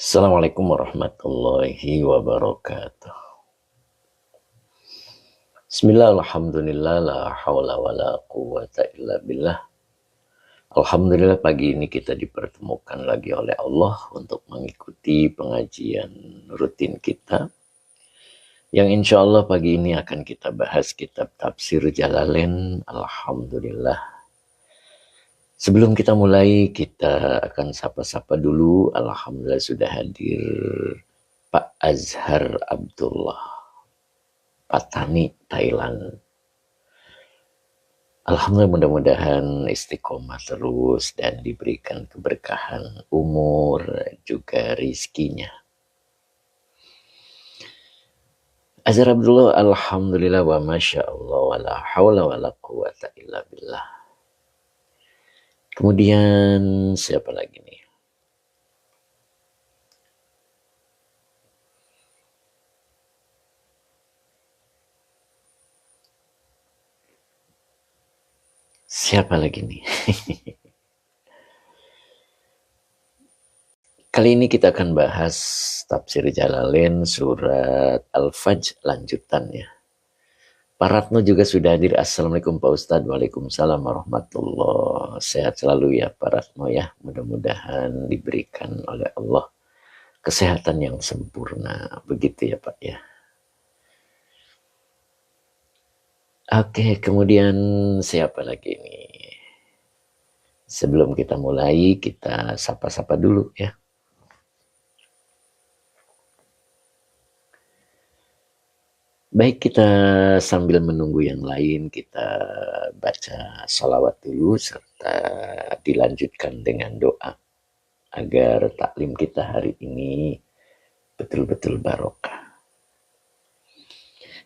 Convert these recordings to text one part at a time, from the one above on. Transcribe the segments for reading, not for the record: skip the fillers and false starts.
Assalamualaikum warahmatullahi wabarakatuh. Bismillah, alhamdulillah, la hawla wa la quwata illa billah. Alhamdulillah pagi ini kita dipertemukan lagi oleh Allah untuk mengikuti pengajian rutin kita. Yang insya Allah pagi ini akan kita bahas kitab Tafsir Jalalain. Alhamdulillah. Sebelum kita mulai, kita akan sapa-sapa dulu. Alhamdulillah sudah hadir Pak Azhar Abdullah, Patani, Thailand. Alhamdulillah, mudah-mudahan istiqomah terus dan diberikan keberkahan umur juga rizkinya. Azhar Abdullah, alhamdulillah wa masya Allah wa la hawla wa la quwata illa billah. Kemudian siapa lagi nih? Siapa lagi nih? Kali ini kita akan bahas Tafsir Jalalain surat Al-Fajr lanjutannya. Pak Ratno juga sudah hadir. Assalamualaikum Pak Ustadz. Waalaikumsalam warahmatullahi. Sehat selalu ya Pak Ratno ya. Mudah-mudahan diberikan oleh Allah kesehatan yang sempurna. Begitu ya Pak ya. Oke, kemudian siapa lagi nih? Sebelum kita mulai, kita sapa-sapa dulu ya. Baik, kita sambil menunggu yang lain, kita baca salawat dulu serta dilanjutkan dengan doa agar taklim kita hari ini betul-betul barokah.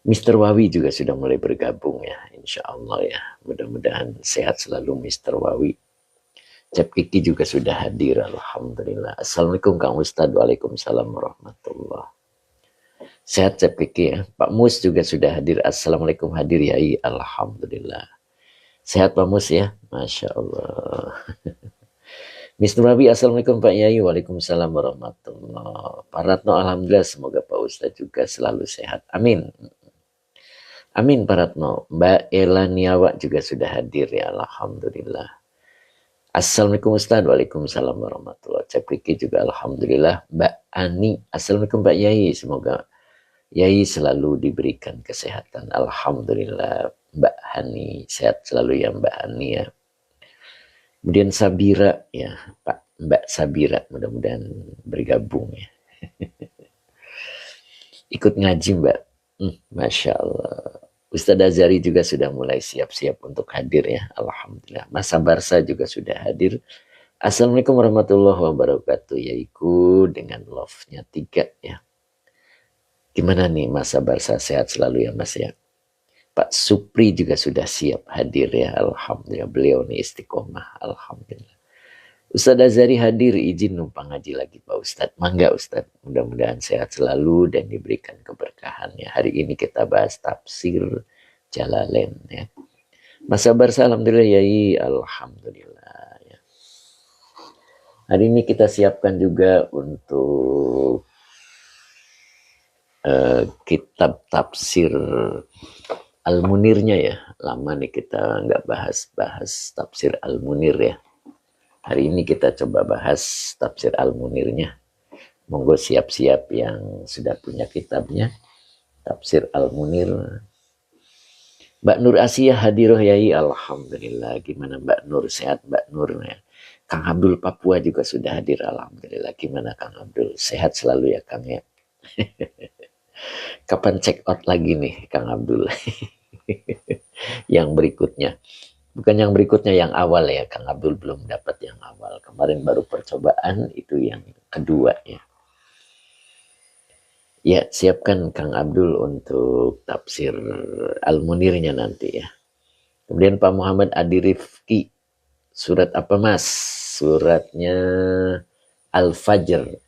Mr. Wawi juga sudah mulai bergabung ya, insya Allah ya. Mudah-mudahan sehat selalu Mr. Wawi. Cap Kiki juga sudah hadir, alhamdulillah. Assalamualaikum Kang Ustadz. Waalaikumsalam warahmatullahi. Sehat Cap Kiki ya. Pak Mus juga sudah hadir. Assalamualaikum, hadir Yai. Alhamdulillah. Sehat Pak Mus ya. Masya Allah. Mr. Wawi, assalamualaikum Pak Yai. Waalaikumsalam warahmatullahi. Pak Ratno, alhamdulillah. Semoga Pak Ustadz juga selalu sehat. Amin. Amin Pak Ratno. Mbak Ela Niawa juga sudah hadir ya. Alhamdulillah. Assalamualaikum Ustaz. Waalaikumsalam warahmatullahi. Cep Riki juga alhamdulillah. Mbak Ani. Assalamualaikum Pak Yai. Semoga Yai selalu diberikan kesehatan. Alhamdulillah. Mbak Hani sehat selalu ya Mbak Hani ya. Kemudian Sabira ya. Pak Mbak Sabira mudah-mudahan bergabung ya. Ikut ngaji Mbak. Masya Allah. Ustadz Azari juga sudah mulai siap-siap untuk hadir ya. Alhamdulillah. Masa Barsa juga sudah hadir. Assalamualaikum warahmatullahi wabarakatuh. Yaiku dengan love-nya 3 ya. Gimana nih Masa Barsa, sehat selalu ya Mas ya. Pak Supri juga sudah siap hadir ya. Alhamdulillah. Beliau nih istiqomah. Alhamdulillah. Ustadz Azari hadir, izin numpang ngaji lagi Pak Ustadz. Mangga Ustadz, mudah-mudahan sehat selalu dan diberikan keberkahannya. Hari ini kita bahas Tafsir Jalalain ya. Masa Barsa, alhamdulillah Yai, alhamdulillah ya. Hari ini kita siapkan juga untuk kitab Tafsir Al-Munirnya ya. Lama nih kita nggak bahas Tafsir Al-Munir ya. Hari ini kita coba bahas Tafsir Al-Munirnya. Monggo siap-siap yang sudah punya kitabnya. Tafsir Al-Munir. Mbak Nur Asia hadiroh Yai. Alhamdulillah. Gimana Mbak Nur? Sehat Mbak Nur ya. Kang Abdul Papua juga sudah hadir. Alhamdulillah. Gimana Kang Abdul? Sehat selalu ya Kang ya. Kapan check out lagi nih Kang Abdul? Yang berikutnya. Bukan yang berikutnya, yang awal ya. Kang Abdul belum dapat yang awal. Kemarin baru percobaan, itu yang kedua ya. Ya, siapkan Kang Abdul untuk Tafsir Al-Munirnya nanti ya. Kemudian Pak Muhammad Adi Rifki. Surat apa Mas? Suratnya Al-Fajr.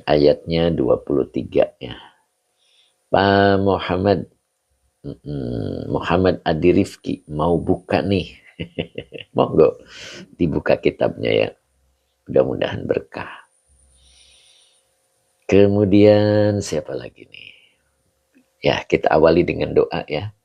Ayatnya 23 ya. Pak Muhammad Adi Rifki mau buka nih. Monggo dibuka kitabnya ya. Mudah-mudahan berkah. Kemudian siapa lagi nih? Ya, kita awali dengan doa ya.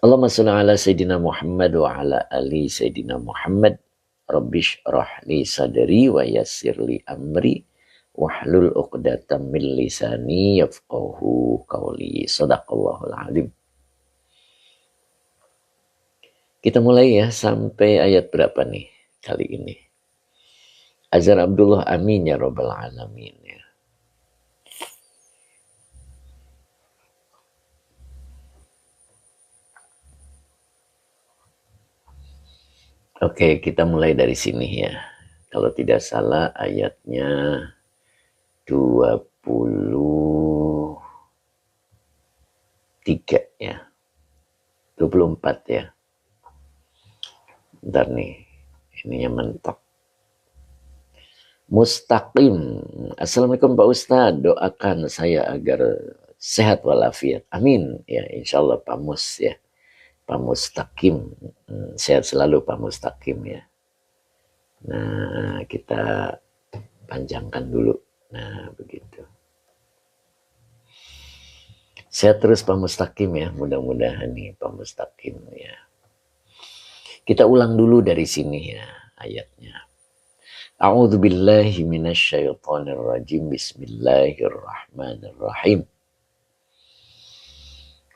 Allahumma shalli ala Sayyidina Muhammad wa ala ali Sayyidina Muhammad. Rabbish rahli sadri wa yassirli amri. Wahlul uqdatam min lisani yafqahu qawli. Sadaqallahul alim. Kita mulai ya sampai ayat berapa nih kali ini? Azhar Abdullah amin ya rabbal alamin ya. Oke, kita mulai dari sini ya. Kalau tidak salah ayatnya 23 ya. 24 ya. Bentar nih, ininya mentok. Mustaqim. Assalamualaikum Pak Ustadz, doakan saya agar sehat walafiat. Amin. Ya, insya Allah Pak Mus ya. Pak Mustaqim. Sehat selalu Pak Mustaqim ya. Nah, kita panjangkan dulu. Nah, begitu. Sehat terus Pak Mustaqim ya. Mudah-mudahan nih Pak Mustaqim ya. Kita ulang dulu dari sini ya ayatnya. A'udzu billahi minasyaitonir rajim. Bismillahirrahmanirrahim.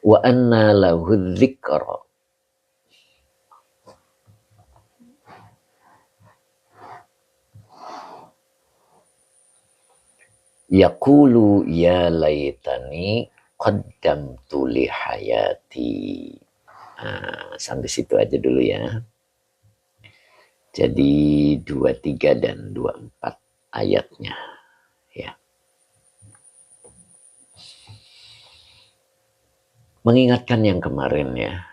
Wa anna lahu dzikra. Yaqulu ya laitani qaddamtu li hayati. Sampai situ aja dulu ya. Jadi 23 dan 24 ayatnya ya. Mengingatkan yang kemarin ya.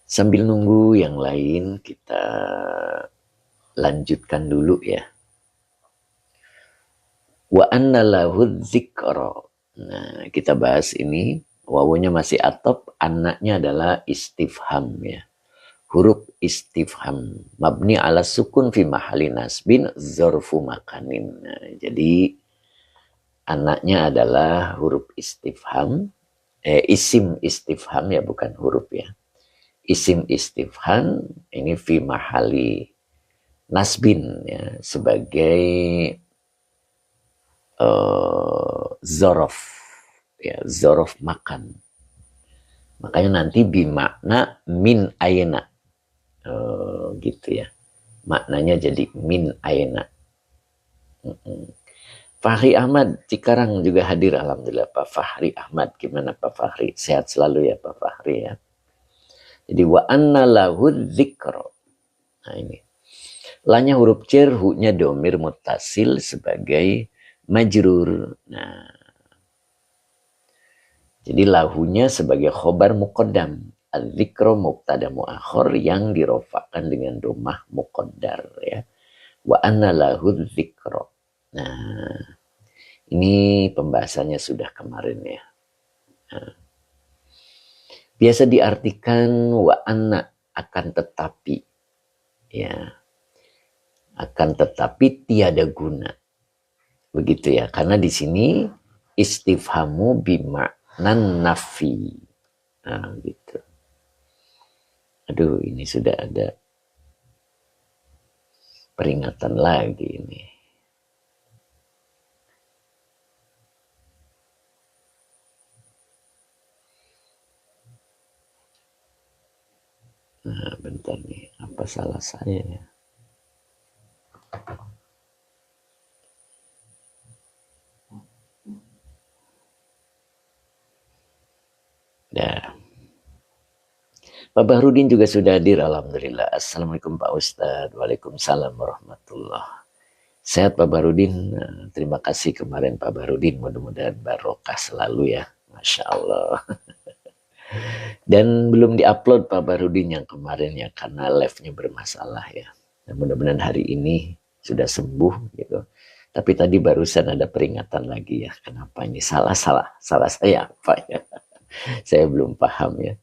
Sambil nunggu yang lain kita lanjutkan dulu ya. Wa anna lahu dzikra. Nah, kita bahas ini. Wawunya masih atop, anaknya adalah istifham ya. Huruf istifham. Mabni ala sukun fi mahali nasbin zorfu makanin. Nah, jadi anaknya adalah huruf istifham. Isim istifham ya, bukan huruf ya. Isim istifham ini fi mahali nasbin ya, sebagai zorof ya, zorof makan. Makanya nanti bimakna min aina gitu ya, maknanya jadi min aina. Fahri Ahmad Cikarang juga hadir, alhamdulillah Pak Fahri Ahmad. Gimana Pak Fahri, sehat selalu ya Pak Fahri ya. Jadi wa anna lahu dzikra. Nah ini lanya huruf cer, hu-nya domir mutasil sebagai majrur. Nah, jadi lahunya sebagai khobar muqaddam. Al-dzikra mubtada muakhir yang dirofakkan dengan domah muqaddar ya. Wa anna lahu dzikra. Nah, ini pembahasannya sudah kemarin ya. Nah, biasa diartikan wa anna, akan tetapi ya. Akan tetapi tiada guna. Begitu ya, karena di sini istifhamu bima'nan nafi. Nah, gitu. Aduh, ini sudah ada peringatan lagi ini. Nah, bentar nih, apa salah saya ya? Nah, Pak Bahrudin juga sudah hadir, alhamdulillah. Assalamualaikum Pak Ustadz. Waalaikumsalam warahmatullah. Sehat Pak Bahrudin. Nah, terima kasih kemarin Pak Bahrudin. Mudah-mudahan barokah selalu ya. Masya Allah. Dan belum diupload Pak Bahrudin yang kemarin ya, karena live-nya bermasalah ya. Dan mudah-mudahan hari ini sudah sembuh gitu. Tapi tadi barusan ada peringatan lagi ya. Kenapa ini salah saya apa ya? Saya belum paham ya.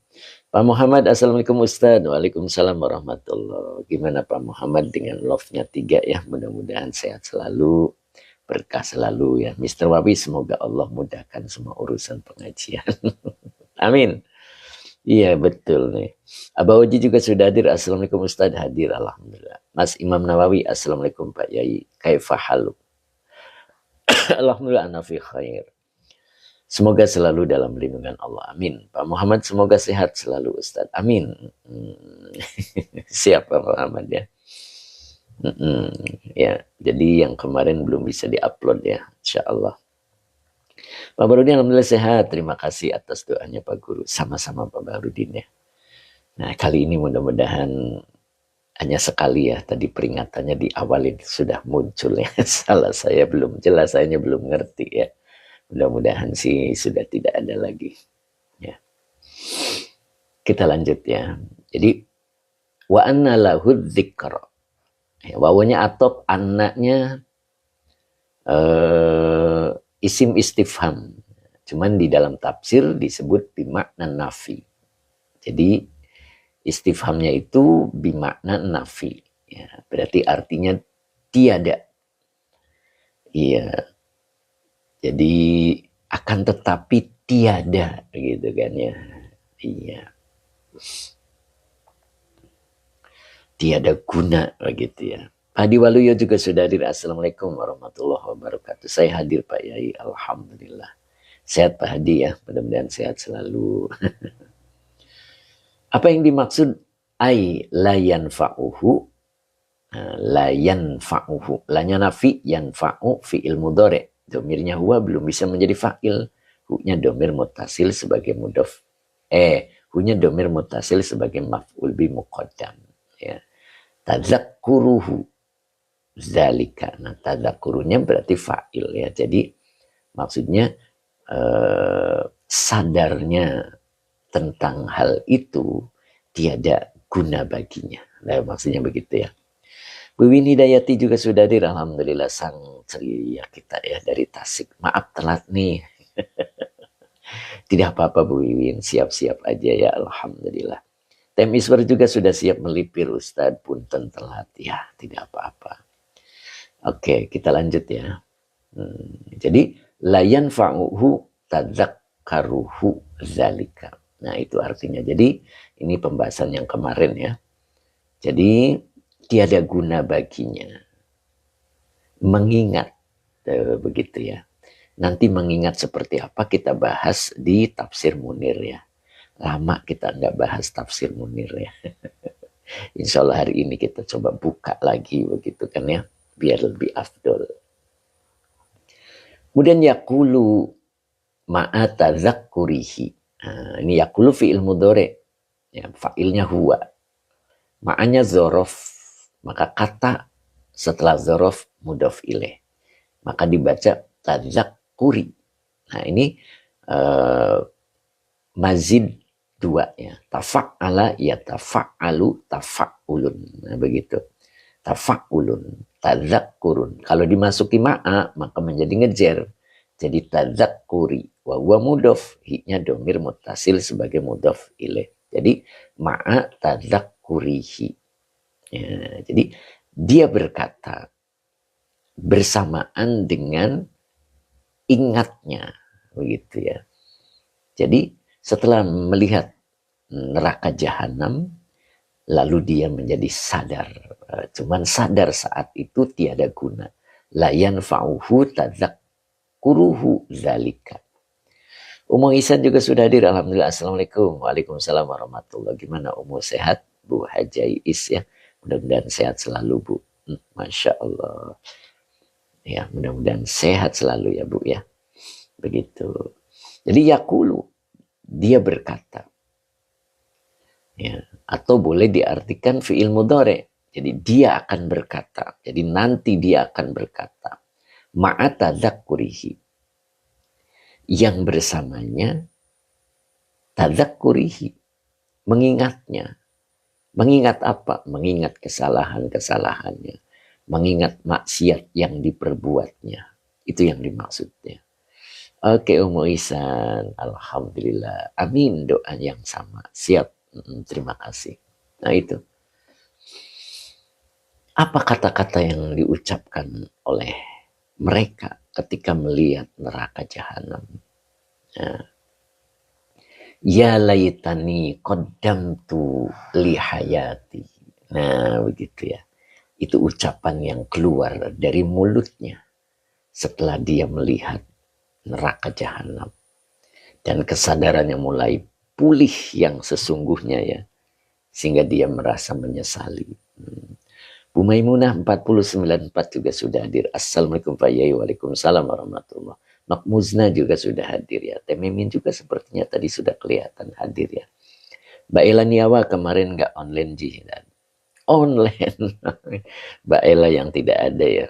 Pak Muhammad, Assalamualaikum Ustaz. Waalaikumsalam warahmatullahi. Gimana Pak Muhammad dengan love-nya 3 ya? Mudah-mudahan sehat selalu, berkah selalu ya. Mr. Wabi, semoga Allah mudahkan semua urusan pengajian. Amin. Iya betul nih. Abah Oji juga sudah hadir. Assalamualaikum Ustaz. Hadir, alhamdulillah. Mas Imam Nawawi, Assalamualaikum Pak Yai. Kaifahalu. Alhamdulillah ana fi khair. Semoga selalu dalam lindungan Allah. Amin. Pak Muhammad semoga sehat selalu Ustaz. Amin. Siap Pak Muhammad ya. Ya, jadi yang kemarin belum bisa diupload ya, insya Allah. Pak Barudin alhamdulillah sehat. Terima kasih atas doanya Pak Guru. Sama-sama Pak Barudin ya. Nah kali ini mudah-mudahan hanya sekali ya. Tadi peringatannya di awal ini sudah muncul ya. Salah saya belum jelas, saya belum ngerti ya. Mudah-mudahan sih sudah tidak ada lagi. Ya. Kita lanjut ya. Jadi wa anna lahu dzikra. Ya, wawanya atop, anaknya isim istifham. Cuman di dalam tafsir disebut bimakna nafi. Jadi istifhamnya itu bimakna nafi. Ya, berarti artinya tiada. Iya. Jadi akan tetapi tiada gitu kan ya. Iya. Tiada guna begitu ya. Pak Hadi Waluyo juga sudah hadir. Assalamualaikum warahmatullahi wabarakatuh. Saya hadir Pak Yai. Alhamdulillah. Sehat Pak Hadi ya. Mudah-mudahan sehat selalu. Apa yang dimaksud ai la yanfa'uhu? La yanfa'uhu. Lanya nafi, yanfa'u fi'il mudhari'. Domirnya huwa belum bisa menjadi fa'il. Hu-nya domir mutasil sebagai mudhaf. Hu-nya domir mutasil sebagai maf'ul bi muqaddam. Ya. Tadzakkuruhu zalika. Nah, tadzakkurunya berarti fa'il ya. Jadi maksudnya sadarnya tentang hal itu tiada guna baginya. Nah, maksudnya begitu ya. Bu Win Hidayati juga sudah hadir. Alhamdulillah sang ceria kita ya dari Tasik. Maaf telat nih. Tidak apa-apa Bu Wiwin, siap-siap aja ya. Alhamdulillah. Tem Iswar juga sudah siap melipir Ustadz. Punten telat ya, tidak apa-apa. Oke, kita lanjut ya. Jadi layan fa'uhu tadzakkaruhu zalika. Nah itu artinya. Jadi ini pembahasan yang kemarin ya. Jadi tiada guna baginya mengingat, begitu ya. Nanti mengingat seperti apa kita bahas di tafsir Munir ya. Lama kita nggak bahas tafsir Munir ya. Insya Allah hari ini kita coba buka lagi begitu kan ya, biar lebih afdol. Kemudian yakulu ma'a tadzakkurihi. Nah, ini yakulu fi'il mudhari, ya, fa'ilnya huwa. Ma'anya zorof. Maka kata setelah zorof mudhof ilaih. Maka dibaca tadzakkuri. Nah ini mazid 2 ya. Tafa'ala ya tafa'alu tafa'ulun. Nah begitu. Tafa'ulun. Tadzakkurun. Kalau dimasuki ma'a maka menjadi ngejer. Jadi tadzakkuri. Wa huwa mudhof. Hi-nya domir mutasil sebagai mudhof ilaih. Jadi ma'a tadzakkurihi. Ya, jadi dia berkata bersamaan dengan ingatnya, begitu ya. Jadi setelah melihat neraka jahanam, lalu dia menjadi sadar. Cuman sadar saat itu tiada guna. La yanfa'uhu tadzakkuruhu zalika. Umu Ihsan juga sudah hadir. Alhamdulillah. Assalamualaikum. Waalaikumsalam warahmatullahi. Gimana Umu, sehat? Bu Hajai Is ya. Mudah-mudahan sehat selalu Bu. Masya Allah. Ya mudah-mudahan sehat selalu ya Bu ya. Begitu. Jadi yakulu. Dia berkata. Ya. Atau boleh diartikan fi'il mudhari. Jadi dia akan berkata. Jadi nanti dia akan berkata. Ma'atadzakkurihi. Yang bersamanya. Tadzakkurihi. Mengingatnya. Mengingat apa? Mengingat kesalahan-kesalahannya. Mengingat maksiat yang diperbuatnya. Itu yang dimaksudnya. Oke Umu Ihsan. Alhamdulillah. Amin doa yang sama. Siap. Terima kasih. Nah itu. Apa kata-kata yang diucapkan oleh mereka ketika melihat neraka jahanam? Ya laytani qaddamtu li hayati. Nah, begitu ya. Itu ucapan yang keluar dari mulutnya setelah dia melihat neraka jahanam. Dan kesadarannya mulai pulih yang sesungguhnya ya. Sehingga dia merasa menyesali. Bu Maimunah 4094 juga sudah hadir. Assalamualaikum Pak Yai. Waalaikumsalam warahmatullahi. Mak Muzna juga sudah hadir ya. Teh Mimin juga sepertinya tadi sudah kelihatan hadir ya. Mbak Ela Niawa kemarin nggak online jihad. Online. Mbak Ela yang tidak ada ya.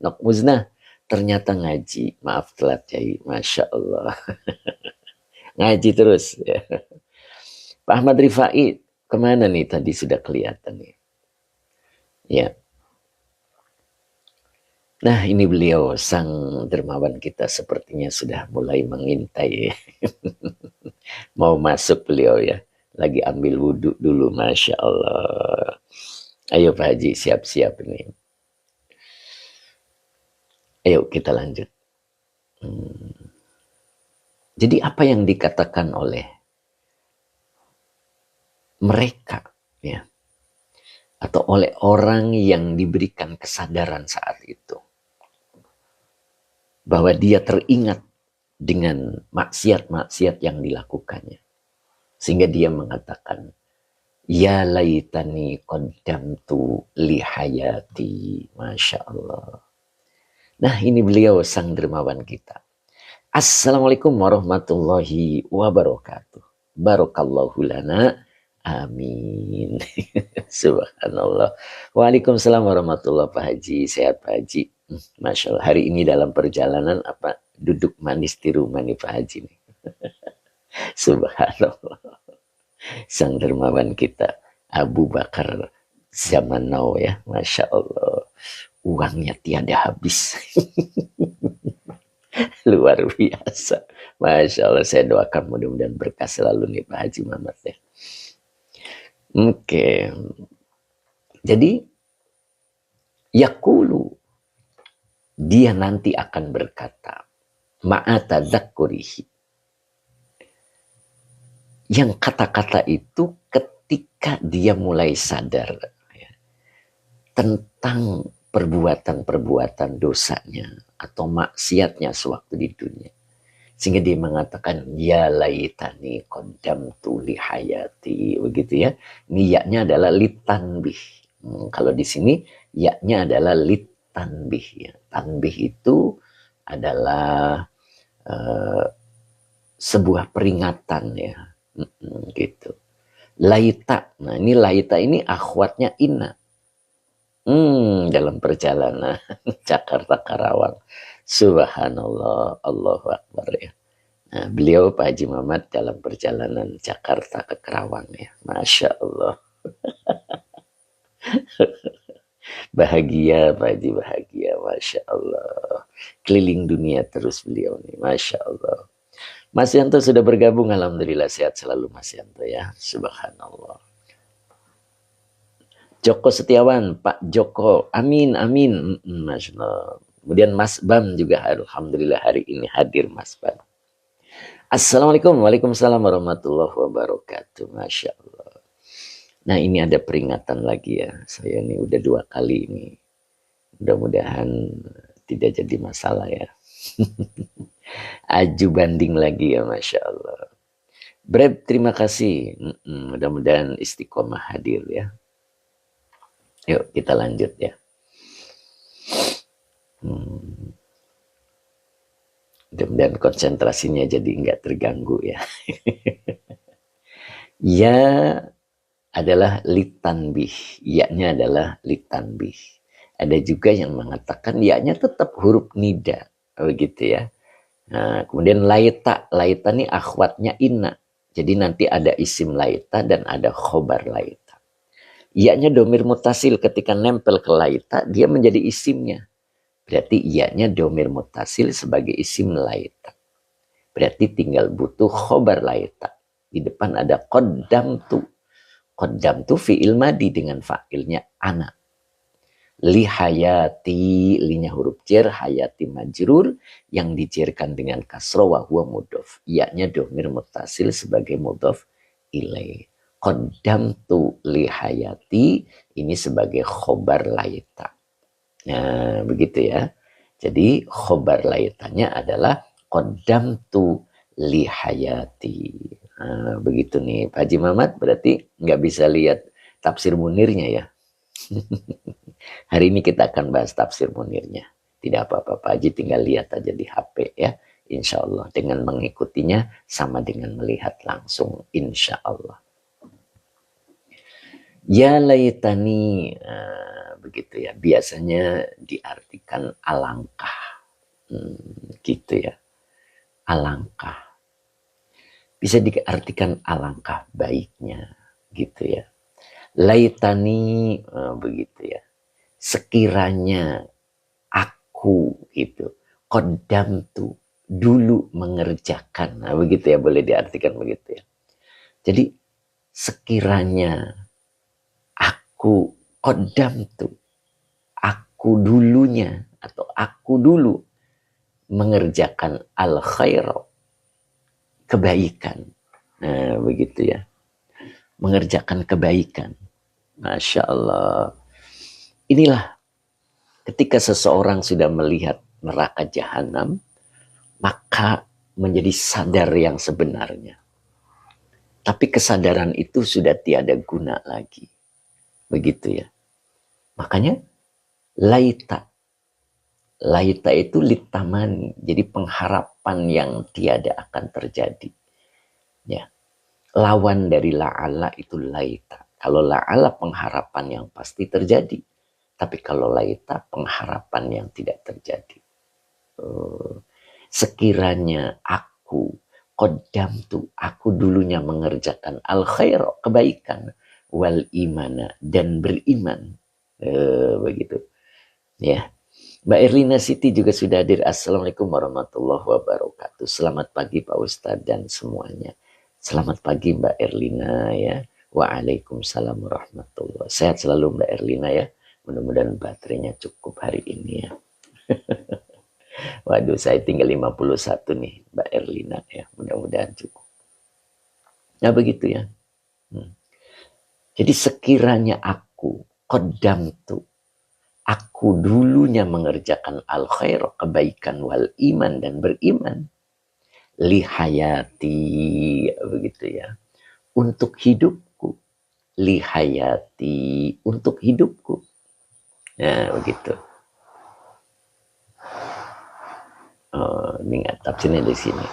Nok Muzna ternyata ngaji. Maaf telat Yai. Masya Allah. Ngaji terus ya. Pak Ahmad Rifai kemana nih tadi sudah kelihatan nih. Ya. Nah ini beliau sang dermawan kita sepertinya sudah mulai mengintai. Mau masuk beliau ya. Lagi ambil wudhu dulu. Masya Allah. Ayo Pak Haji siap-siap ini. Ayo kita lanjut. Jadi apa yang dikatakan oleh mereka ya, atau oleh orang yang diberikan kesadaran saat itu, bahwa dia teringat dengan maksiat-maksiat yang dilakukannya. Sehingga dia mengatakan, ya laitani qaddamtu li hayati. Masya Allah. Nah ini beliau sang dermawan kita. Assalamualaikum warahmatullahi wabarakatuh. Barakallahu lana. Amin. Subhanallah. Waalaikumsalam warahmatullahi Pak Haji. Sehat Pak Haji. Masya Allah. Hari ini dalam perjalanan apa duduk manis di rumah nih Pak Haji nih. Subhanallah. Sang dermawan kita Abu Bakar zaman now ya. Masya Allah. Uangnya tiada habis. Luar biasa. Masya Allah. Saya doakan mudah-mudahan berkah selalu nih Pak Haji Muhammad ya. Oke. Jadi yaqulu, dia nanti akan berkata ma'ata dzakurihi. Yang kata-kata itu ketika dia mulai sadar ya, tentang perbuatan-perbuatan dosanya atau maksiatnya sewaktu di dunia. Sehingga dia mengatakan ya laitani qaddamtu li hayati, begitu ya. Niyaknya adalah litanbih. Kalau di sini yaknya adalah litanbih ya. Tanbih itu adalah sebuah peringatan ya. Gitu. Laita. Nah, ini laita ini akhwatnya inna. Dalam perjalanan Jakarta Karawang. Subhanallah, Allahu Akbar ya. Nah, beliau Pak Haji Muhammad dalam perjalanan Jakarta ke Karawang ya. Masya Allah. Bahagia Pak Haji, bahagia. Masya Allah. Keliling dunia terus beliau nih. Masya Allah. Mas Yanto sudah bergabung. Alhamdulillah sehat selalu Mas Yanto ya. Subhanallah. Joko Setiawan, Pak Joko. Amin, amin. Masya Allah. Kemudian Mas Bam juga alhamdulillah hari ini hadir Mas Bam. Assalamualaikum. Waalaikumsalam warahmatullahi wabarakatuh. Masya Allah. Nah ini ada peringatan lagi ya. Saya ini udah 2 kali ini. Mudah-mudahan tidak jadi masalah ya. Aju banding lagi ya Masya Allah. Breb terima kasih. Mudah-mudahan istiqomah hadir ya. Yuk kita lanjut ya. Dan konsentrasinya jadi nggak terganggu ya. Ya adalah litanbih, ya-nya adalah litanbih. Ada juga yang mengatakan ya-nya tetap huruf nida, begitu ya. Nah, kemudian laita ini akhwatnya inna. Jadi nanti ada isim laita dan ada khobar laita. Ya-nya domir mutasil ketika nempel ke laita, dia menjadi isimnya. Berarti iya-nya domir mutasil sebagai isim laita. Berarti tinggal butuh khobar laita. di depan ada qaddamtu. Qaddamtu fi'il madi dengan fa'ilnya ana. Li hayati, linya huruf jar, hayati majrur yang dijarkan dengan kasroh wa huwa mudhof. Ianya domir muttasil sebagai mudhof ilaih. Qaddamtu li hayati, ini sebagai khobar laita. Nah, begitu ya. Jadi khobar laitanya adalah qaddamtu li hayati. Nah, begitu nih Pak Haji Mamat, berarti nggak bisa lihat tafsir Munirnya ya. Hari ini kita akan bahas tafsir Munirnya. Tidak apa-apa Pak Haji, tinggal lihat aja di HP ya. Insya Allah dengan mengikutinya sama dengan melihat langsung, insya Allah. Ya laitani, begitu ya. Biasanya diartikan alangkah, gitu ya. Alangkah. Bisa diartikan alangkah baiknya, gitu ya. Laitani, begitu ya. Sekiranya aku gitu, qaddamtu, dulu mengerjakan. Nah, begitu ya, boleh diartikan begitu ya. Jadi sekiranya aku qaddamtu, aku dulunya atau aku dulu mengerjakan al khair, kebaikan. Nah, begitu ya. Mengerjakan kebaikan. Masya Allah. Inilah ketika seseorang sudah melihat neraka jahanam, maka menjadi sadar yang sebenarnya. Tapi kesadaran itu sudah tiada guna lagi. Begitu ya. Makanya laita. Laita itu litamani. Jadi pengharapan yang tiada akan terjadi. Ya. Lawan dari la'ala itu laita. Kalau la'ala pengharapan yang pasti terjadi. Tapi kalau laita pengharapan yang tidak terjadi. Sekiranya aku qaddamtu, aku dulunya mengerjakan al khair, kebaikan, wal imana, dan beriman. Begitu. Ya. Mbak Erlina Siti juga sudah hadir. Assalamualaikum warahmatullahi wabarakatuh. Selamat pagi Pak Ustadz dan semuanya. Selamat pagi Mbak Erlina ya. Waalaikumsalam warahmatullahi. Sehat selalu Mbak Erlina ya. Mudah-mudahan baterainya cukup hari ini ya. Waduh, saya tinggal 51 nih Mbak Erlina ya. Mudah-mudahan cukup. Nah begitu ya. Jadi sekiranya aku qaddamtu, aku dulunya mengerjakan al khair, kebaikan, wal iman, dan beriman. Li hayati, begitu ya. Untuk hidupku. Li hayati, untuk hidupku. Nah, begitu. Ini nggak tafsirnya di sini.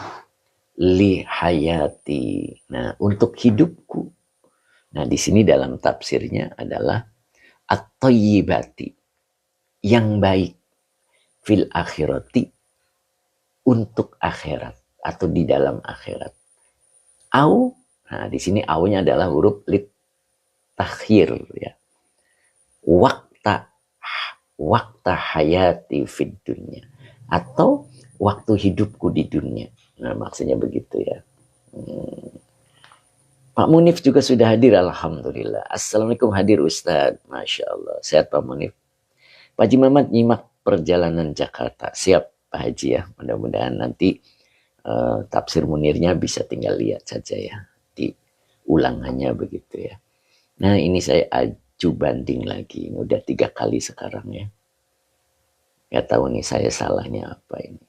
Li hayati. Nah, untuk hidupku. Nah, di sini dalam tafsirnya adalah at-thayyibati, yang baik, fil akhirati, untuk akhirat atau di dalam akhirat. Au, nah di sini aunya adalah huruf lit takhir ya. Wakta hayati fid dunya, atau waktu hidupku di dunia. Nah, maksudnya begitu ya. Pak Munif juga sudah hadir, alhamdulillah. Assalamualaikum, hadir Ustadz. Masya Allah. Sehat Pak Munif. Pak Haji Mamat nyimak perjalanan Jakarta. Siap Pak Haji ya. Mudah-mudahan nanti tafsir Munirnya bisa tinggal lihat saja ya. Di ulangannya begitu ya. Nah ini saya aju banding lagi. Ini udah 3 kali sekarang ya. Gak tahu nih saya salahnya apa ini.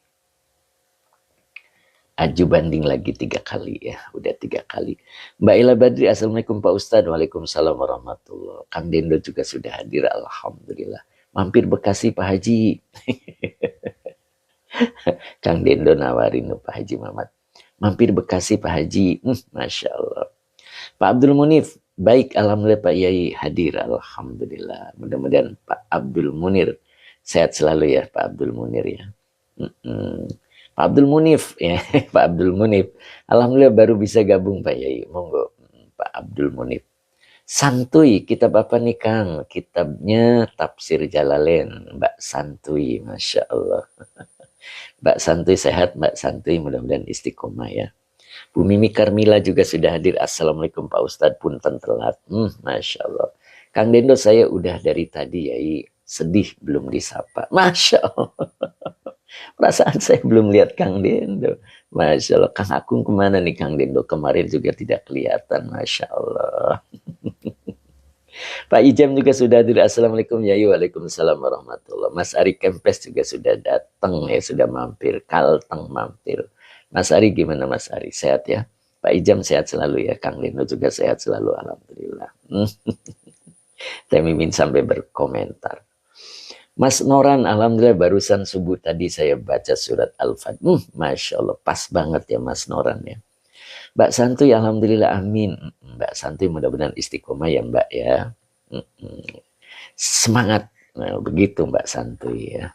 Aju banding lagi 3 kali ya. Udah 3 kali. Mbak Ila Badri, assalamualaikum Pak Ustadz. Waalaikumsalam warahmatullahi. Kang Dendo juga sudah hadir, alhamdulillah. Mampir Bekasi Pak Haji. Kang Dendo nawarin Pak Haji Mamat. Mampir Bekasi Pak Haji. Masya Allah. Pak Abdul Munif. Baik, alhamdulillah Pak Yai hadir. Alhamdulillah. Mudah-mudahan Pak Abdul Munir sehat selalu ya Pak Abdul Munir ya. Pak Abdul Munif ya. Pak Abdul Munif. Alhamdulillah baru bisa gabung Pak Yai. Monggo Pak Abdul Munif. Santuy, kitab apa nih Kang? Kitabnya Tafsir Jalalain, Mbak Santuy, Masya Allah. Mbak Santuy sehat, Mbak Santuy mudah-mudahan istiqomah ya. Bu Mimi Karmila juga sudah hadir. Assalamualaikum Pak Ustadz, punten telat. Masya Allah. Kang Dendo, saya udah dari tadi ya, sedih belum disapa. Masya Allah. Perasaan saya belum lihat Kang Dendo. Masya Allah. Kang Akung kemana nih Kang Dendo? Kemarin juga tidak kelihatan. Masya Allah. Pak Ijam juga sudah hadir. Assalamualaikum ya. Waalaikumsalam warahmatullah. Mas Ari Kempes juga sudah datang ya, sudah mampir. Kalteng mampir. Mas Ari gimana Mas Ari? Sehat ya? Pak Ijam sehat selalu ya. Kang Deno juga sehat selalu. Alhamdulillah. Teh Mimin sampai berkomentar. Mas Noran, alhamdulillah barusan subuh tadi saya baca surat Al-Fatihah. Masya Allah, pas banget ya Mas Noran ya. Mbak Santuy, alhamdulillah, amin. Mbak Santuy mudah-mudahan istiqomah ya Mbak ya. Semangat. Nah, begitu Mbak Santuy ya.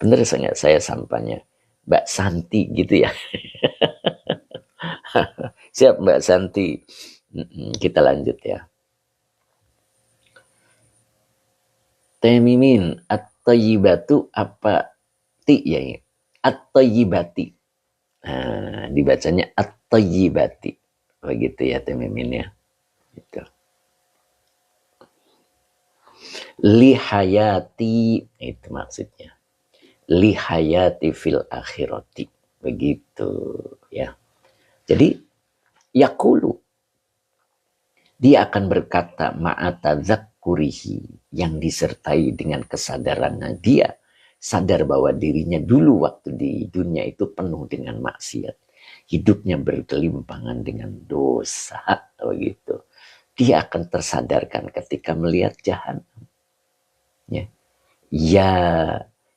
Bener sangat saya sampainya. Mbak Santi gitu ya. Siap Mbak Santi. Kita lanjut ya. Teh Mimin, at-thayyibatu apa ti ya? At-thayyibati. Nah, dibacanya at-thayyibati. Begitu ya Teh Mimin ya. Gitu. Lihayati, itu maksudnya. Lihayati fil akhirati. Begitu ya. Jadi yakulu, dia akan berkata ma'ata zakurihi, yang disertai dengan kesadarannya. Dia sadar bahwa dirinya dulu waktu di dunia itu penuh dengan maksiat. Hidupnya bergelimpangan dengan dosa. Begitu. Dia akan tersadarkan ketika melihat jahanam. Ya.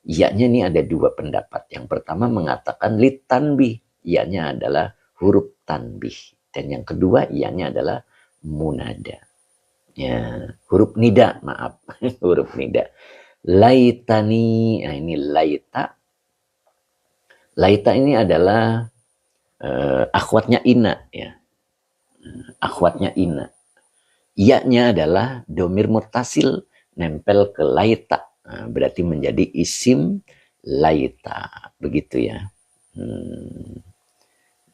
Iya-nya ini ada dua pendapat. Yang pertama mengatakan litanbih. Iya-nya adalah huruf tanbih. Dan yang kedua iya-nya adalah munada. Ya, huruf nida, maaf. Huruf nida. Laitani, nah ini laita. Laita ini adalah akhwatnya ina ya. Akhwatnya ina. Iya-nya adalah domir mutasil nempel ke laita. Nah, berarti menjadi isim laita. Begitu ya.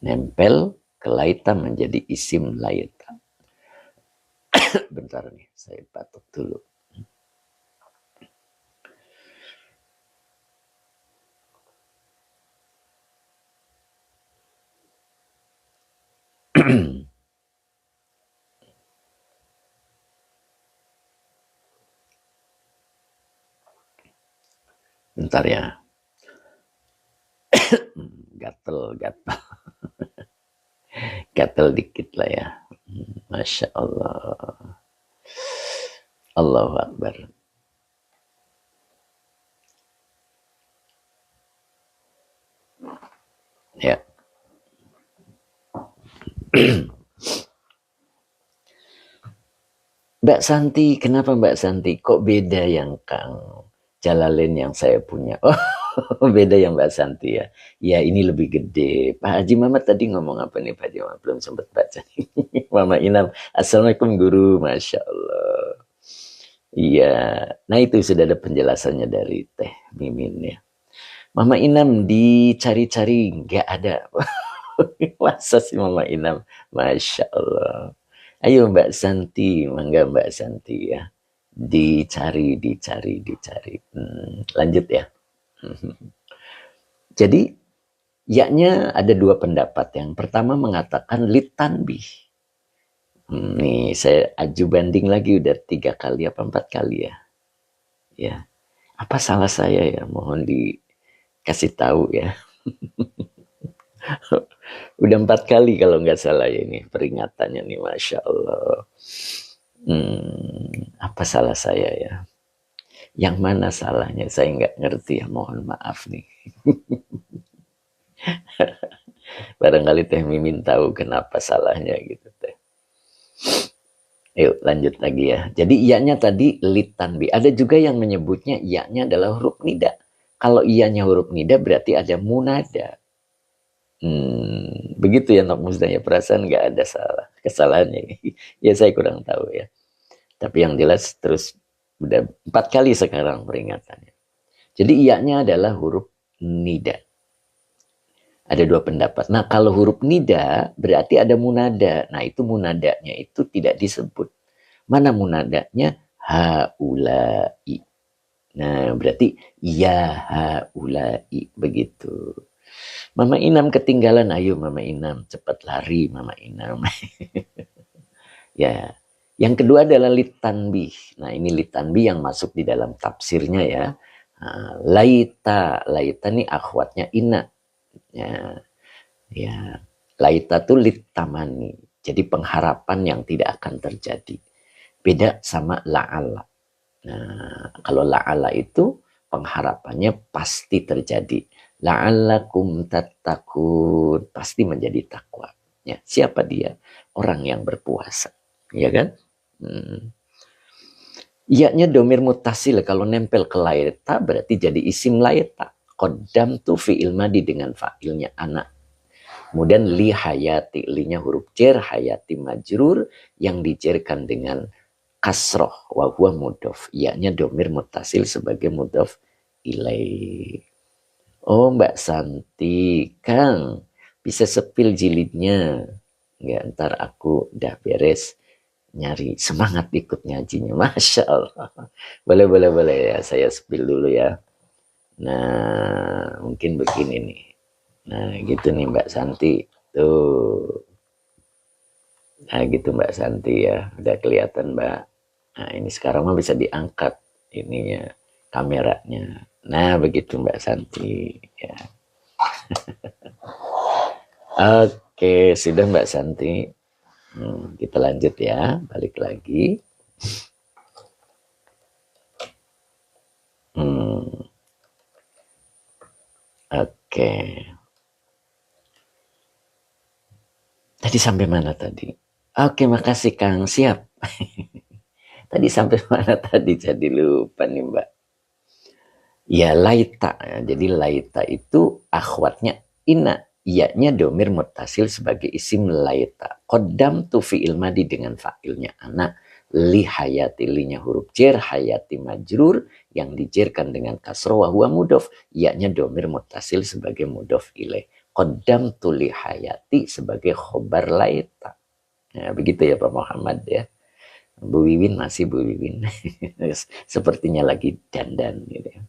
Nempel ke laita menjadi isim laita. Bentar nih, saya batuk dulu. Bentar ya. Gatel. Gatel dikit lah ya. Masya Allah. Allahu Akbar. Ya. Mbak Santi, kenapa Mbak Santi? Kok beda yang Kang Jalalain yang saya punya? Oh, beda yang Mbak Santi ya. Ya ini lebih gede. Pak Haji Mamat tadi ngomong apa nih Pak Haji Mamat? Belum sempat baca. Mama Inam. Assalamualaikum guru. Masya Allah. Iya. Nah itu sudah ada penjelasannya dari Teh Mimin ya. Mama Inam dicari-cari nggak ada. Masa sih Mama Inam? Masya Allah. Ayo Mbak Santi, mangga Mbak Santi ya. Dicari. Lanjut ya. Jadi, yaknya ada dua pendapat. Yang pertama mengatakan litanbih. Nih, saya aju banding lagi udah 3 kali apa 4 kali ya. Ya. Apa salah saya ya? Mohon dikasih tahu ya. Udah 4 kali kalau nggak salah ya ini peringatannya nih, Masya Allah. Apa salah saya ya? Yang mana salahnya? Saya nggak ngerti ya, mohon maaf nih. Barangkali Teh Mimin tahu kenapa salahnya gitu Teh. Yuk lanjut lagi ya. Jadi iya-nya tadi litanbi. Ada juga yang menyebutnya iya-nya adalah huruf nida. Kalau iya-nya huruf nida berarti ada munada. Begitu ya Nok Musda ya, perasaan nggak ada kesalahannya. Ya saya kurang tahu ya. Tapi yang jelas terus udah 4 kali sekarang peringatannya. Jadi iya-nya adalah huruf nida. Ada dua pendapat. Nah, kalau huruf nida berarti ada munada. Nah, itu munadanya itu tidak disebut. Mana munadanya? Haulai. Nah, berarti ya haulai. Begitu. Mama Inam ketinggalan. Ayo Mama Inam, cepat lari Mama Inam. Ya. Yang kedua adalah litanbih. Nah, ini litanbih yang masuk di dalam tafsirnya ya. Laita. Laita ini akhwatnya ina. Ya, ya. Laita itu litamani. Jadi pengharapan yang tidak akan terjadi. Beda sama la'ala. Nah, kalau la'ala itu pengharapannya pasti terjadi. La'allakum tattaqun, pasti menjadi takwa. Ya, siapa dia? Orang yang berpuasa. Ya kan? Iya-nya domir mutasil, kalau nempel ke laita berarti jadi isim laita. Qodam tu fi'il madi dengan fa'ilnya anak. Kemudian li hayati, linya huruf jer, hayati majrur yang dijerkan dengan kasroh wa huwa mudhof. Iya-nya domir mutasil sebagai mudhof ilaih. Oh Mbak Santi, Kang bisa sepil jilidnya. Enggak, ntar aku udah beres nyari semangat ikut ngajinya. Masya Allah. Boleh ya, saya spill dulu ya. Nah, mungkin begini nih. Nah, gitu nih Mbak Santi. Tuh. Nah, gitu Mbak Santi ya. Udah kelihatan Mbak. Nah, ini sekarang mah bisa diangkat ininya, kameranya. Nah, begitu Mbak Santi. Ya. Oke, sudah Mbak Santi. Kita lanjut ya, balik lagi. Oke. Tadi sampai mana tadi? Oke, makasih Kang. Siap. Tadi sampai mana tadi? Jadi lupa nih Mbak. Ya, laita. Jadi laita itu akhwatnya ina. Iya-nya domir mutasil sebagai isim laita. Qodam tu fi'il madi dengan fa'ilnya anak. Li hayati, linya huruf jer, hayati majrur yang dijerkan dengan kasroh wa huwa mudhof. Iya-nya domir mutasil sebagai mudhof ilaih. Qodam tu li hayati sebagai khobar laita. Nah, begitu ya Pak Muhammad ya. Bu Wiwin masih Bu Wiwin. Sepertinya lagi dandan gitu ya.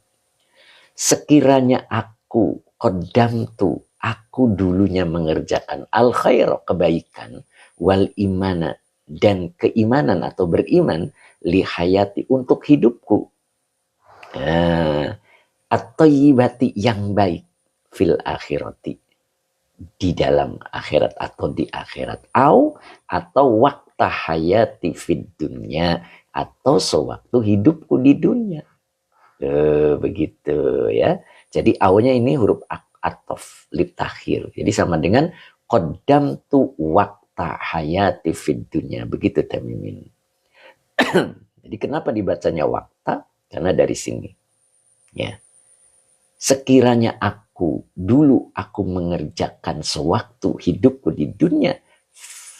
Sekiranya aku qadamtu, aku dulunya mengerjakan al khair, kebaikan, wal imana, dan keimanan atau beriman, li hayati, untuk hidupku, at-thayyibati, yang baik, fil akhirati, di dalam akhirat atau di akhirat, atau waktu hayati fid dunya, atau sewaktu hidupku di dunia. Begitu ya. Jadi awalnya ini huruf atof litakhir. Jadi sama dengan qodam tu wakta hayati fid dunya. Begitu tamimin. Jadi kenapa dibacanya wakta? Karena dari sini. Ya. Sekiranya dulu aku mengerjakan sewaktu hidupku di dunia.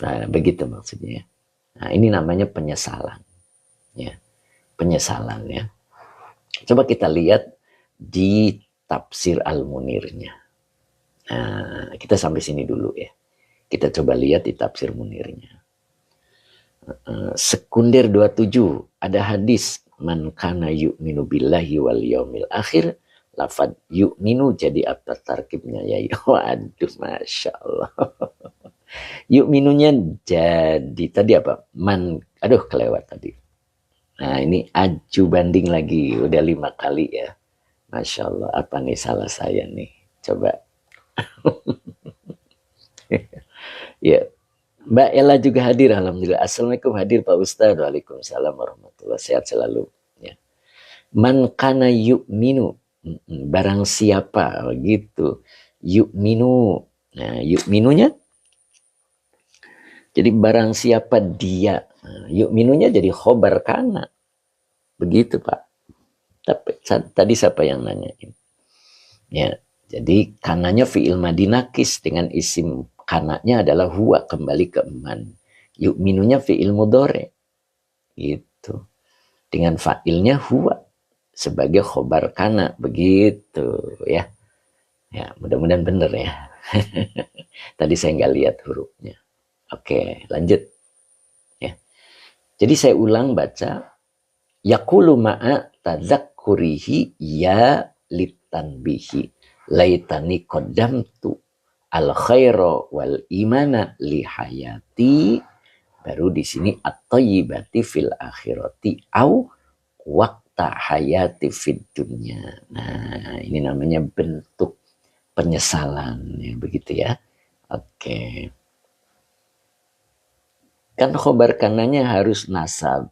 Nah, begitu maksudnya. Nah, ini namanya penyesalan. Ya. Penyesalan ya. Coba kita lihat di tafsir Al-Munirnya. Nah, kita sampai sini dulu ya. Kita coba lihat di tafsir Munirnya. Sekunder 27 ada hadis man kana yu'minu billahi wal yaumil akhir, lafad yu'minu jadi apa tarkibnya ya? Waduh, Masya Allah. Yu'minunya jadi tadi apa? Aduh kelewat tadi. Nah ini aju banding lagi, udah 5 kali ya. Masya Allah, apa nih salah saya nih? Coba. Ya, Mbak Ella juga hadir, alhamdulillah. Assalamualaikum, hadir Pak Ustadz. Waalaikumsalam warahmatullahi, sehat selalu. Ya. Man kana yu'minu, barang siapa, gitu. Yu'minu. Nah, yu'minunya jadi barang siapa dia. Yu'minunya jadi khobar kana. Begitu Pak. Tapi tadi siapa yang nanyain? Ya, jadi kananya fi'il madinakis dengan isim kananya adalah huwa, kembali ke man. Yu'minunya fi'il mudhari. Gitu. Dengan fa'ilnya huwa sebagai khobar kana, begitu ya. Ya, mudah-mudahan benar ya. Tadi saya nggak lihat hurufnya. Oke, lanjut. Ya. Jadi saya ulang baca. Yaqulu ma'a tadzakkurihi ya litanbihi. Laitani qaddamtu al khaira wal imana li hayati. Baru di sini at-thayyibati fil akhirati au waqta hayati fid dunya. Nah, ini namanya bentuk penyesalan ya, begitu ya. Oke. Kan khobar kanannya harus nasab.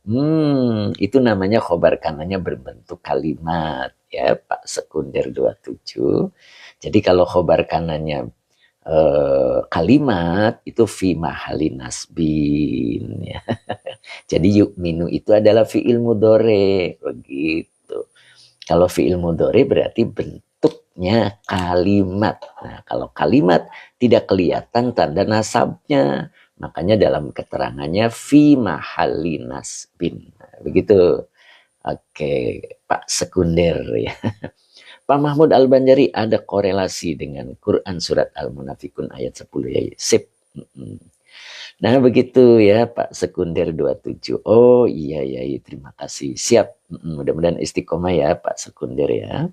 Itu namanya khobar kanannya berbentuk kalimat ya Pak Sekunder 27. Jadi kalau khobar kanannya kalimat itu fi mahali nasbin ya. Jadi yu'minu itu adalah fi'il mudhari begitu. Kalau fi'il mudhari berarti bentuknya kalimat. Nah, kalau kalimat tidak kelihatan tanda nasabnya, makanya dalam keterangannya fi mahalli nasbin. Nah, begitu. Oke, Pak Sekunder ya. Pak Mahmud Al-Banjari, ada korelasi dengan Quran surat Al-Munafikun ayat 10 ya. Sip. Nah begitu ya Pak Sekunder 27. Oh iya, terima kasih. Siap. Mudah-mudahan istiqomah ya Pak Sekunder ya.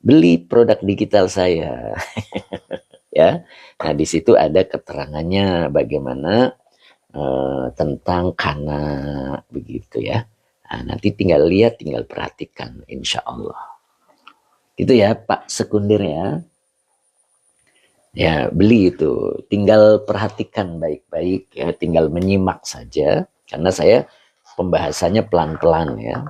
Beli produk digital saya. Ya. Nah di situ ada keterangannya bagaimana tentang kana begitu ya. Nah, nanti tinggal lihat, tinggal perhatikan insya Allah. Gitu ya Pak Sekunder ya. Ya beli itu, tinggal perhatikan baik-baik ya, tinggal menyimak saja karena saya pembahasannya pelan-pelan ya,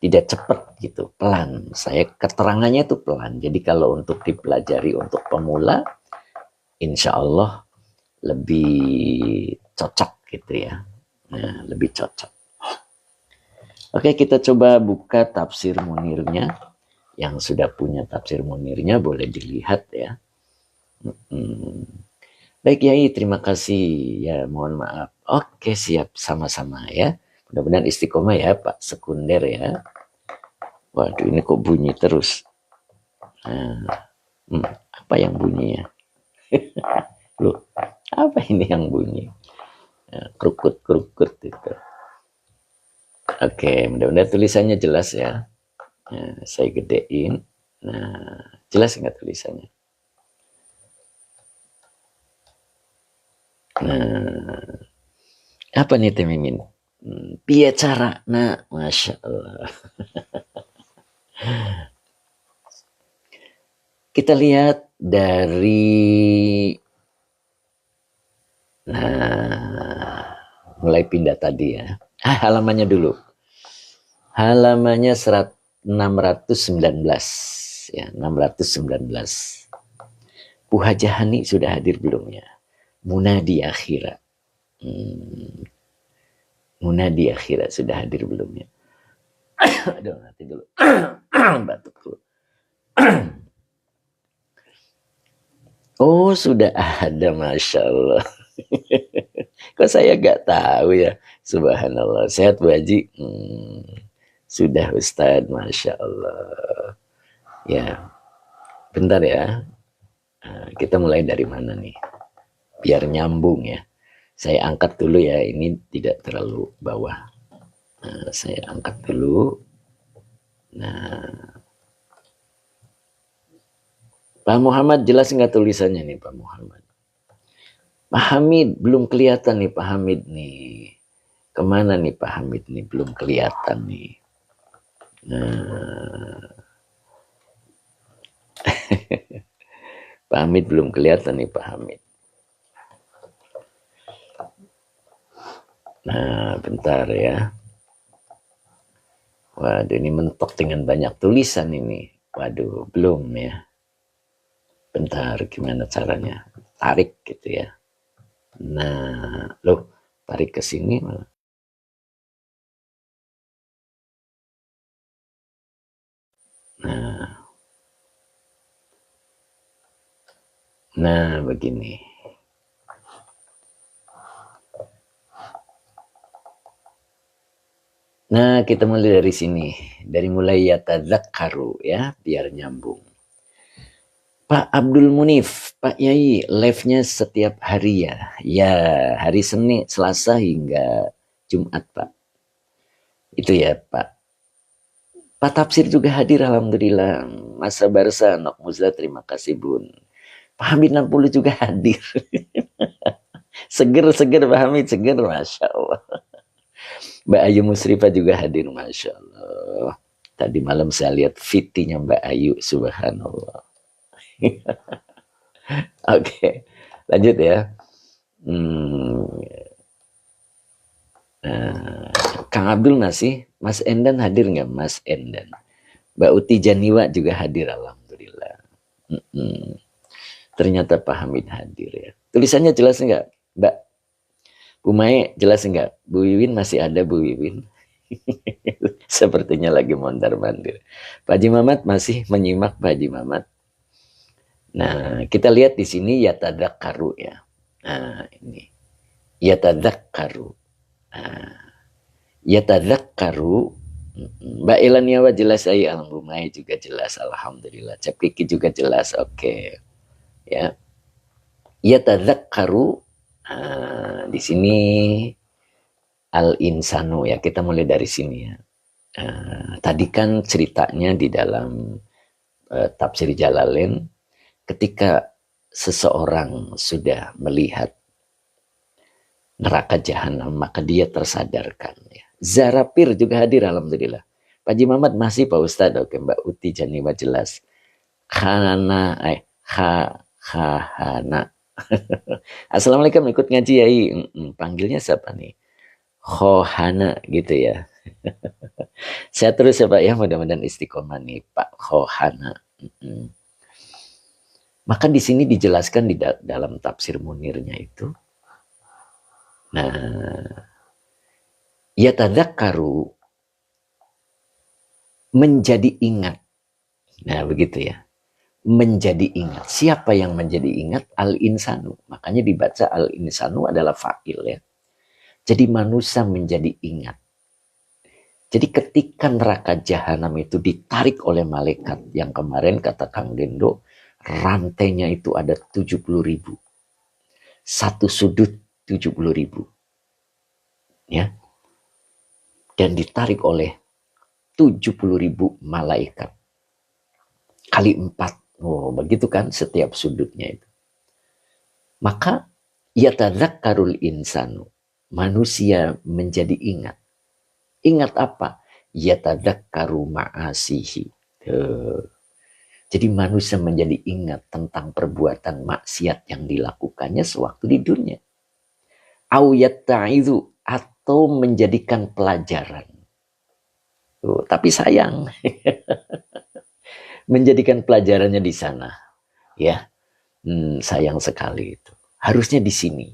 tidak cepat gitu, pelan. Saya keterangannya itu pelan. Jadi kalau untuk dipelajari untuk pemula, insya Allah lebih cocok gitu ya. Nah, lebih cocok. Oke, kita coba buka tafsir Munirnya. Yang sudah punya tafsir Munirnya boleh dilihat ya. Baik Yai, terima kasih ya, mohon maaf. Oke, siap, sama-sama ya. Mudah-mudahan istiqomah ya Pak Sekunder ya. Waduh, ini kok bunyi terus. Apa yang bunyi ya? Loh, apa ini yang bunyi? Krukut itu. Oke, mudah-mudahan tulisannya jelas ya. Nah, saya gedein. Nah, jelas nggak tulisannya? Nah, apa nih Teh Mimin? Piye cara? Nah, Masya Allah. Kita lihat dari mulai pindah tadi ya. Halamannya dulu. Halamannya 619 ya, 619. Puhajahani sudah hadir belum ya? Munadi akhirat. Munadi akhirat sudah hadir belum ya? Aduh, nanti dulu. Batuk dulu. Oh, sudah ada, Masya Allah. Kok saya gak tahu ya? Subhanallah. Sehat Bu Haji? Sudah Ustadz, Masya Allah. Ya, bentar ya. Kita mulai dari mana nih? Biar nyambung ya. Saya angkat dulu ya, ini tidak terlalu bawah. Saya angkat dulu. Nah, Pak Muhammad jelas nggak tulisannya nih Pak Muhammad? Pak Hamid belum kelihatan nih Pak Hamid nih. Kemana nih Pak Hamid nih? Belum kelihatan nih. Nah, Pak Hamid belum kelihatan nih Pak Hamid. Nah, bentar ya. Waduh, ini mentok dengan banyak tulisan ini. Waduh, belum ya. Bentar, gimana caranya? Tarik gitu ya. Nah, loh, tarik ke sini malah. Nah, begini. Nah, kita mulai dari sini. Dari mulai yatadzakkaru ya, biar nyambung. Pak Abdul Munif, Pak Yai, live-nya setiap hari ya? Ya, hari Senin, Selasa hingga Jumat, Pak. Itu ya, Pak. Pak Tafsir juga hadir, Alhamdulillah. Masa Barsa, Nok Muzla, terima kasih, Bun. Pak Hamid 60 juga hadir. Seger Pak Hamid, seger, Masya Allah. Mbak Ayu Musrifah juga hadir, Masya Allah. Tadi malam saya lihat fitinya Mbak Ayu, subhanallah. Oke, lanjut ya. Kang Abdul masih, Mas Endan hadir nggak, Mas Endan? Mbak Uti Janiwa juga hadir, alhamdulillah. Ternyata Pak Hamid hadir ya. Tulisannya jelas nggak, Mbak? Bu Mae jelas nggak? Bu Wiwin masih ada, Bu Wiwin? Sepertinya lagi mondar mandir. Pak Haji Mamat masih menyimak, Pak Haji Mamat. Nah, kita lihat di sini yatadzakkaru ya. Nah, ini yatadzakkaru. Nah, yatadzakkaru. Mbak Elaniawa jelas, saya alhamdulillah juga jelas, alhamdulillah. Cap Kiki juga jelas, oke. Ya. Yatadzakkaru. Di sini al-insanu ya, kita mulai dari sini ya. Tadi kan ceritanya di dalam tafsir Jalalain, ketika seseorang sudah melihat neraka jahanam, maka dia tersadarkan ya. Zarapir juga hadir, alhamdulillah. Pak Haji Muhammad masih, Pak Ustadz. Oke, Mbak Uti Janiwa jelas. Khana khana. Assalamualaikum, ikut ngaji ya. Panggilnya siapa nih? Khohana gitu ya. Saya terus ya Pak ya, mudah-mudahan istiqomah nih Pak Khohana. Maka di sini dijelaskan di dalam tafsir Munirnya itu. Nah, yatadzakkaru, menjadi ingat. Nah, begitu ya. Menjadi ingat. Siapa yang menjadi ingat? Al-insanu. Makanya dibaca al-insanu adalah fa'il ya. Jadi manusia menjadi ingat. Jadi ketika neraka jahanam itu ditarik oleh malaikat, yang kemarin kata Kang Dendo, rantainya itu ada 70.000. Satu sudut 70.000. Ya. Dan ditarik oleh 70.000 malaikat. Kali 4. Oh, begitu kan setiap sudutnya itu. Maka yatadzakkarul insanu. Manusia menjadi ingat. Ingat apa? Yatadzakkaru ma'asihi. Jadi manusia menjadi ingat tentang perbuatan maksiat yang dilakukannya sewaktu di dunia. Au yatta'izu, atau menjadikan pelajaran. Tapi sayang. Menjadikan pelajarannya di sana. Ya. Sayang sekali itu. Harusnya di sini.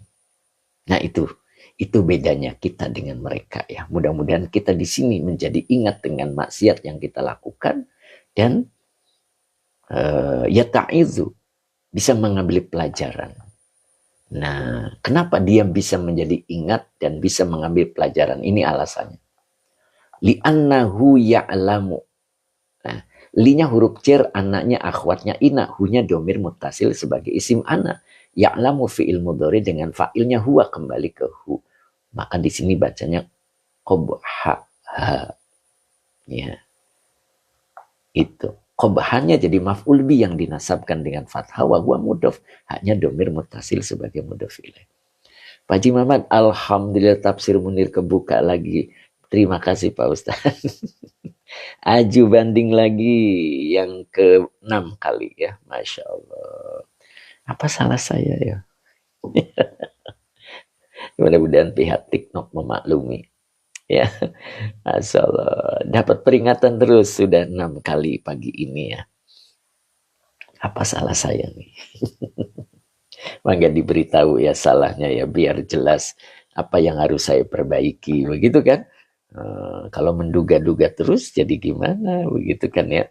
Nah, itu bedanya kita dengan mereka ya. Mudah-mudahan kita di sini menjadi ingat dengan maksiat yang kita lakukan dan yata'izu, bisa mengambil pelajaran. Nah, kenapa dia bisa menjadi ingat dan bisa mengambil pelajaran? Ini alasannya. Li'annahu ya'lamu. Nah, linya huruf cer, anaknya akhwatnya ina, hunya domir mutasil sebagai isim ana. Ya'lamu fi'il mudhari dengan fa'ilnya huwa, kembali ke hu. Maka di sini bacanya qobha. Ya. Itu. Qobhanya jadi maf'ul bi yang dinasabkan dengan fathah, wa huwa mudhof, hanya domir mutasil sebagai mudhof ilaih. Pak Haji Muhammad, alhamdulillah tafsir Munir kebuka lagi. Terima kasih Pak Ustaz. Aju banding lagi yang ke-6 kali ya. Masya Allah. Apa salah saya ya? Mudah-mudahan pihak TikTok memaklumi. Ya, Masya Allah. Dapat peringatan terus sudah 6 kali pagi ini ya. Apa salah saya nih? Maka diberitahu ya salahnya ya, biar jelas apa yang harus saya perbaiki. Begitu kan? Kalau menduga-duga terus jadi gimana? Begitu kan ya.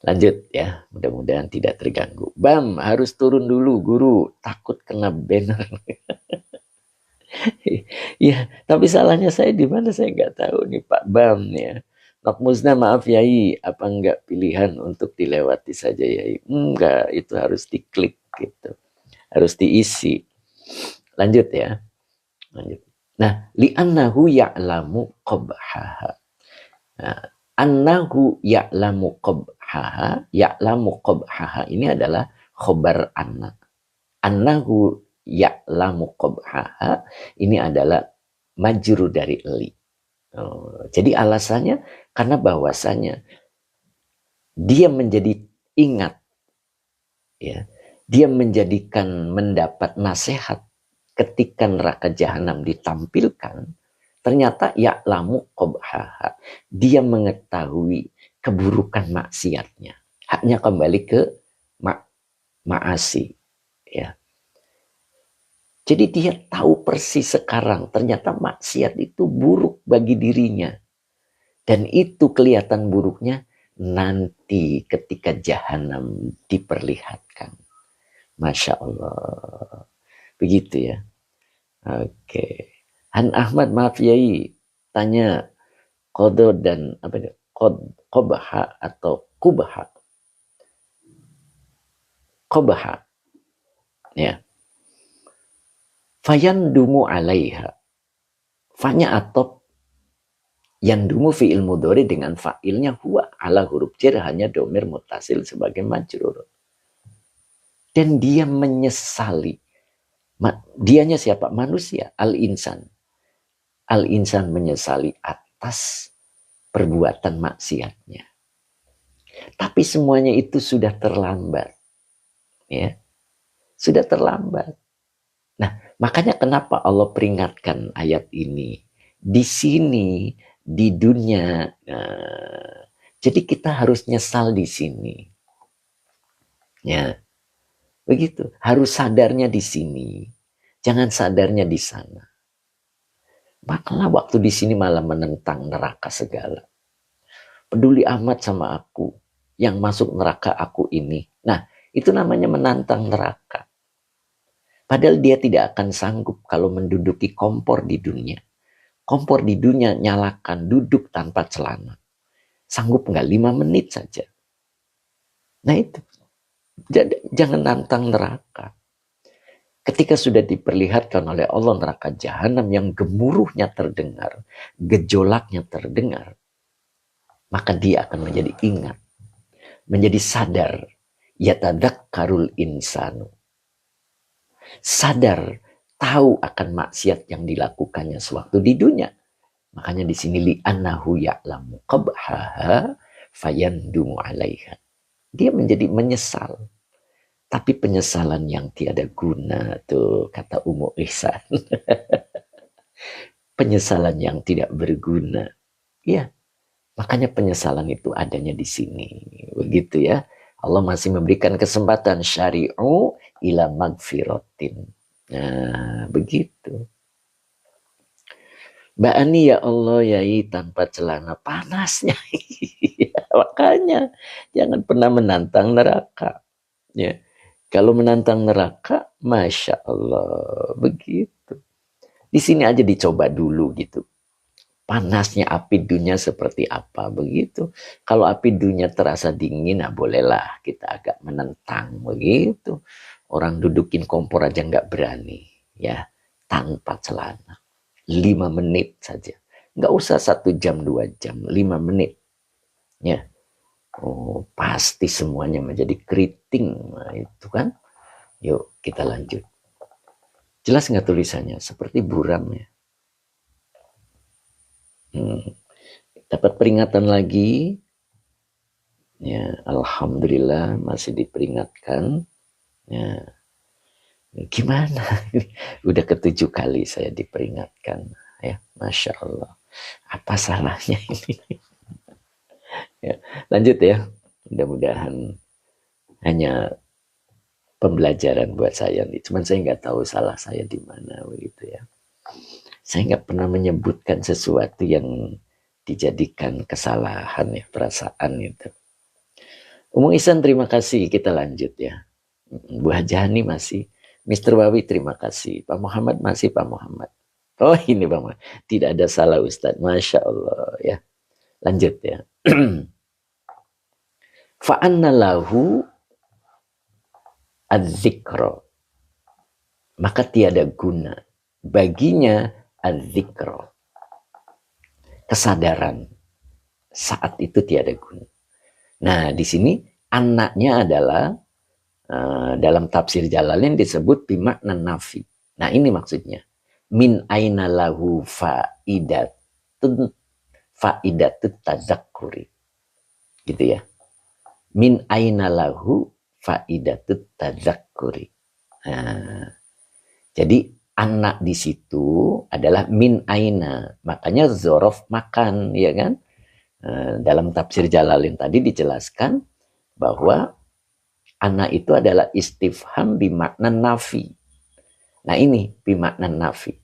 Lanjut ya, mudah-mudahan tidak terganggu. Bam, harus turun dulu guru, takut kena banner. Ya, tapi salahnya saya di mana saya nggak tahu nih Pak Bam ya. Makmuzna, maaf Yai, apa enggak pilihan untuk dilewati saja Yai? Enggak, itu harus diklik gitu. Harus diisi. Lanjut ya. Lanjut. Nah, li'annahu ya'lamu qabhaha. Nah, annahu ya'lamu qabhaha, ya'lamu qabhaha ini adalah khobar anna. Annahu ya'lamu qabhaha ini adalah majrur dari li. Jadi alasannya karena bahwasanya dia menjadi ingat, ya, dia menjadikan mendapat nasihat ketika neraka jahanam ditampilkan, ternyata ya'lamu qabhaha, dia mengetahui keburukan maksiatnya, haknya kembali ke ma'asi, ya. Jadi dia tahu persis sekarang ternyata maksiat itu buruk bagi dirinya. Dan itu kelihatan buruknya nanti ketika jahanam diperlihatkan. Masya Allah. Begitu ya. Oke. Han Ahmad, maaf Yai, tanya kodo dan apa itu? Qobha atau kubha. Qobha. Ya. Fayandumu alaiha. Fanya atop yandumu fi'il mudhari dengan fa'ilnya huwa ala huruf jar hanya domir mutasil sebagai majrur. Dan dia menyesali. Dianya siapa? Manusia, al-insan. Al-insan menyesali atas perbuatan maksiatnya. Tapi semuanya itu sudah terlambat. Ya. Sudah terlambat. Nah, makanya kenapa Allah peringatkan ayat ini. Di sini, di dunia. Jadi kita harus nyesal di sini. Ya. Begitu. Harus sadarnya di sini. Jangan sadarnya di sana. Makanya waktu di sini malah menentang neraka segala. Peduli amat sama aku. Yang masuk neraka aku ini. Nah, itu namanya menantang neraka. Padahal dia tidak akan sanggup kalau menduduki kompor di dunia. Kompor di dunia nyalakan, duduk tanpa celana. Sanggup nggak 5 menit saja. Nah itu. Jangan nantang neraka. Ketika sudah diperlihatkan oleh Allah neraka jahanam yang gemuruhnya terdengar, gejolaknya terdengar, maka dia akan menjadi ingat, menjadi sadar. Yatadzakkarul insanu. Sadar, tahu akan maksiat yang dilakukannya sewaktu di dunia. Makanya di sini li'annahu ya'lamu qabhaha fayandumu 'alaiha. Dia menjadi menyesal. Tapi penyesalan yang tiada guna tuh kata Ummu Ihsan. Penyesalan yang tidak berguna. Ya, makanya penyesalan itu adanya di sini. Begitu ya. Allah masih memberikan kesempatan syari'u ila magfiratin. Nah, begitu. Mbak Ani, ya Allah, Yai, tanpa celana panasnya. Makanya jangan pernah menantang neraka. Ya. Kalau menantang neraka, Masya Allah, begitu. Di sini aja dicoba dulu gitu. Panasnya api dunia seperti apa, begitu. Kalau api dunia terasa dingin, nah bolehlah kita agak menentang, begitu. Orang dudukin kompor aja nggak berani, ya, tanpa celana. 5 menit saja. Nggak usah 1 jam, 2 jam, 5 menit. Ya. Oh, pasti semuanya menjadi keriting. Nah, itu kan. Yuk, kita lanjut. Jelas nggak tulisannya? Seperti buram ya. Dapat peringatan lagi. Ya, alhamdulillah masih diperingatkan. Ya. Gimana? Udah ke-7 kali saya diperingatkan. Ya, Masya Allah. Apa salahnya ini? Ya, lanjut ya. Mudah-mudahan hanya pembelajaran buat saya nih. Cuman saya nggak tahu salah saya di mana begitu ya. Saya nggak pernah menyebutkan sesuatu yang dijadikan kesalahan ya, perasaan itu. Umum Ihsan, terima kasih. Kita lanjut ya. Bu Hajani masih. Mr. Wawi, terima kasih. Pak Muhammad masih, Pak Muhammad. Oh ini Bang, tidak ada salah Ustadz. Masya Allah ya. Lanjut ya. Fa'anna lahu az-zikra, maka tiada guna baginya az-zikra, kesadaran saat itu tiada guna. Nah, di sini anaknya adalah dalam tafsir Jalalain disebut bimakna nafi. Nah, ini maksudnya. Min aina lahu faidatut tadzakkuri. Gitu ya. Min aina lahu faidatut tadzakkuri. Nah, jadi anak di situ adalah min aina. Makanya zorof makan, ya kan? Dalam tafsir Jalalain tadi dijelaskan bahwa anak itu adalah istifham bimakna nafi. Nah ini bimakna nafi.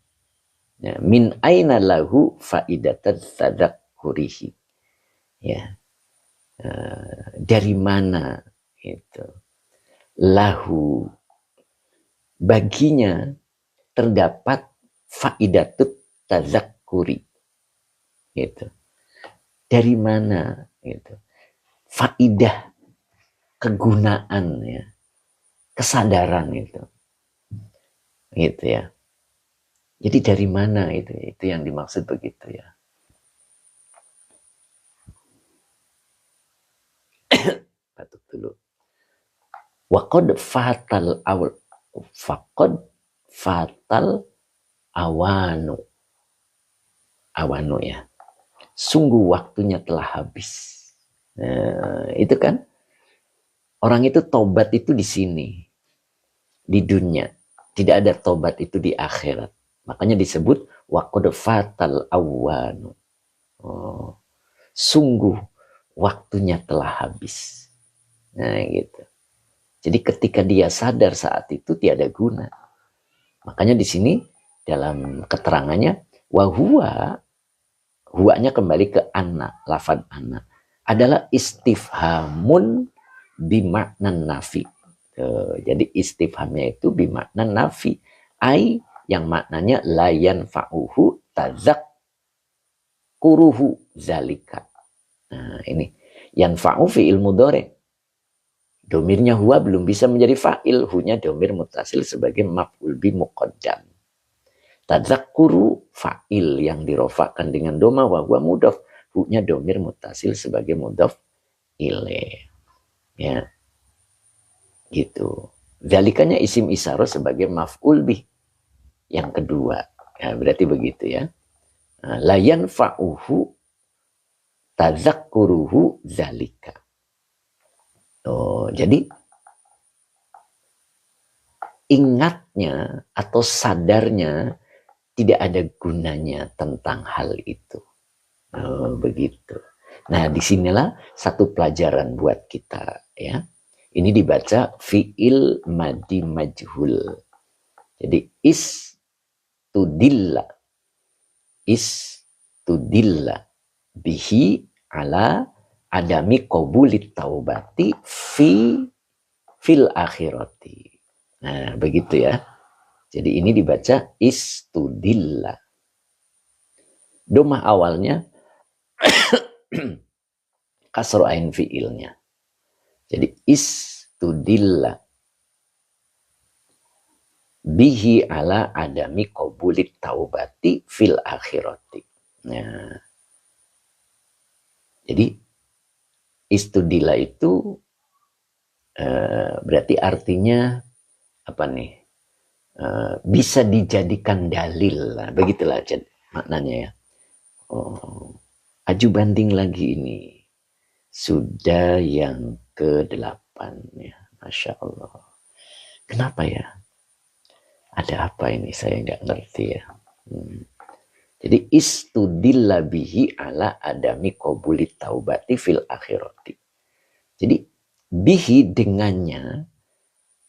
Ya, min aina lahu faidatat tadakkurihi. Ya. Dari mana itu? Lahu, baginya terdapat faidatut tadakkuri. Gitu. Dari mana gitu? Faidah, kegunaan ya, kesadaran itu. Gitu ya. Jadi dari mana itu? Itu yang dimaksud begitu ya. Batuk dulu. Waqad fatal awal, faqad fatal awanu. Awanu ya. Sungguh waktunya telah habis. Nah, itu kan orang itu tobat itu di sini, di dunia. Tidak ada tobat itu di akhirat. Makanya disebut waqad fatal awanu. Oh, sungguh waktunya telah habis. Nah, gitu. Jadi ketika dia sadar saat itu tiada guna. Makanya di sini dalam keterangannya wahwa, huwanya kembali ke anak, lafad anak adalah istifhamun bimakna nafi. Jadi istifhamnya itu bimakna nafi, ai yang maknanya la yanfa'uhu tadzakkuruhu zalika. Nah, ini yanfa'u fi'il mudhari'. Domirnya huwa belum bisa menjadi fa'il, hunya domir mutasil sebagai maf'ul bi muqaddam. Tadzakkuru fa'il yang dirofakkan dengan doma wa huwa mudhaf, hunya domir mutasil sebagai mudhaf ilaih. Ya. Gitu. Zalikanya isim isyarah sebagai maf'ul bih. Yang kedua. Ya, berarti begitu ya. La yanfa'uhu tadzakkuruhu zalika. Oh, jadi ingatnya atau sadarnya tidak ada gunanya tentang hal itu. Oh, begitu. Nah, disinilah satu pelajaran buat kita ya. Ini dibaca fi'il madi majhul. Jadi istudilla bihi ala adami qabulit taubati fil akhirati. Nah, begitu ya. Jadi ini dibaca istudilla. Domah awalnya kasro ain fiilnya. Jadi istudilla bihi ala adami qabulit taubati fil akhirati. Nah, jadi istudilla itu berarti artinya apa nih? Bisa dijadikan dalil lah, begitulah maknanya ya. Oh, aju banding lagi ini sudah yang ke-8 ya, Masya Allah. Kenapa ya? Ada apa ini? Saya nggak ngerti ya. Jadi istudilla bihi ala adami qabulit taubati fil akhirati. Jadi bihi dengannya,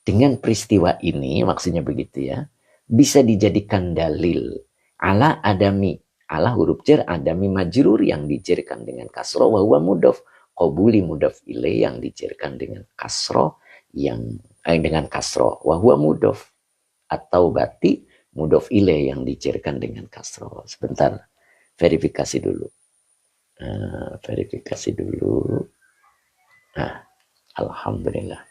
dengan peristiwa ini maksudnya begitu ya, bisa dijadikan dalil ala adami, ala huruf jar adami majrur yang dijerkan dengan kasroh wa huwa mudhaf, qabuli mudhaf ilaih yang dijerkan dengan kasroh yang dengan kasroh wa huwa mudhaf, atau bati mudhaf ilaih yang dijerkan dengan kasroh. Sebentar verifikasi dulu. Verifikasi dulu. Nah, alhamdulillah.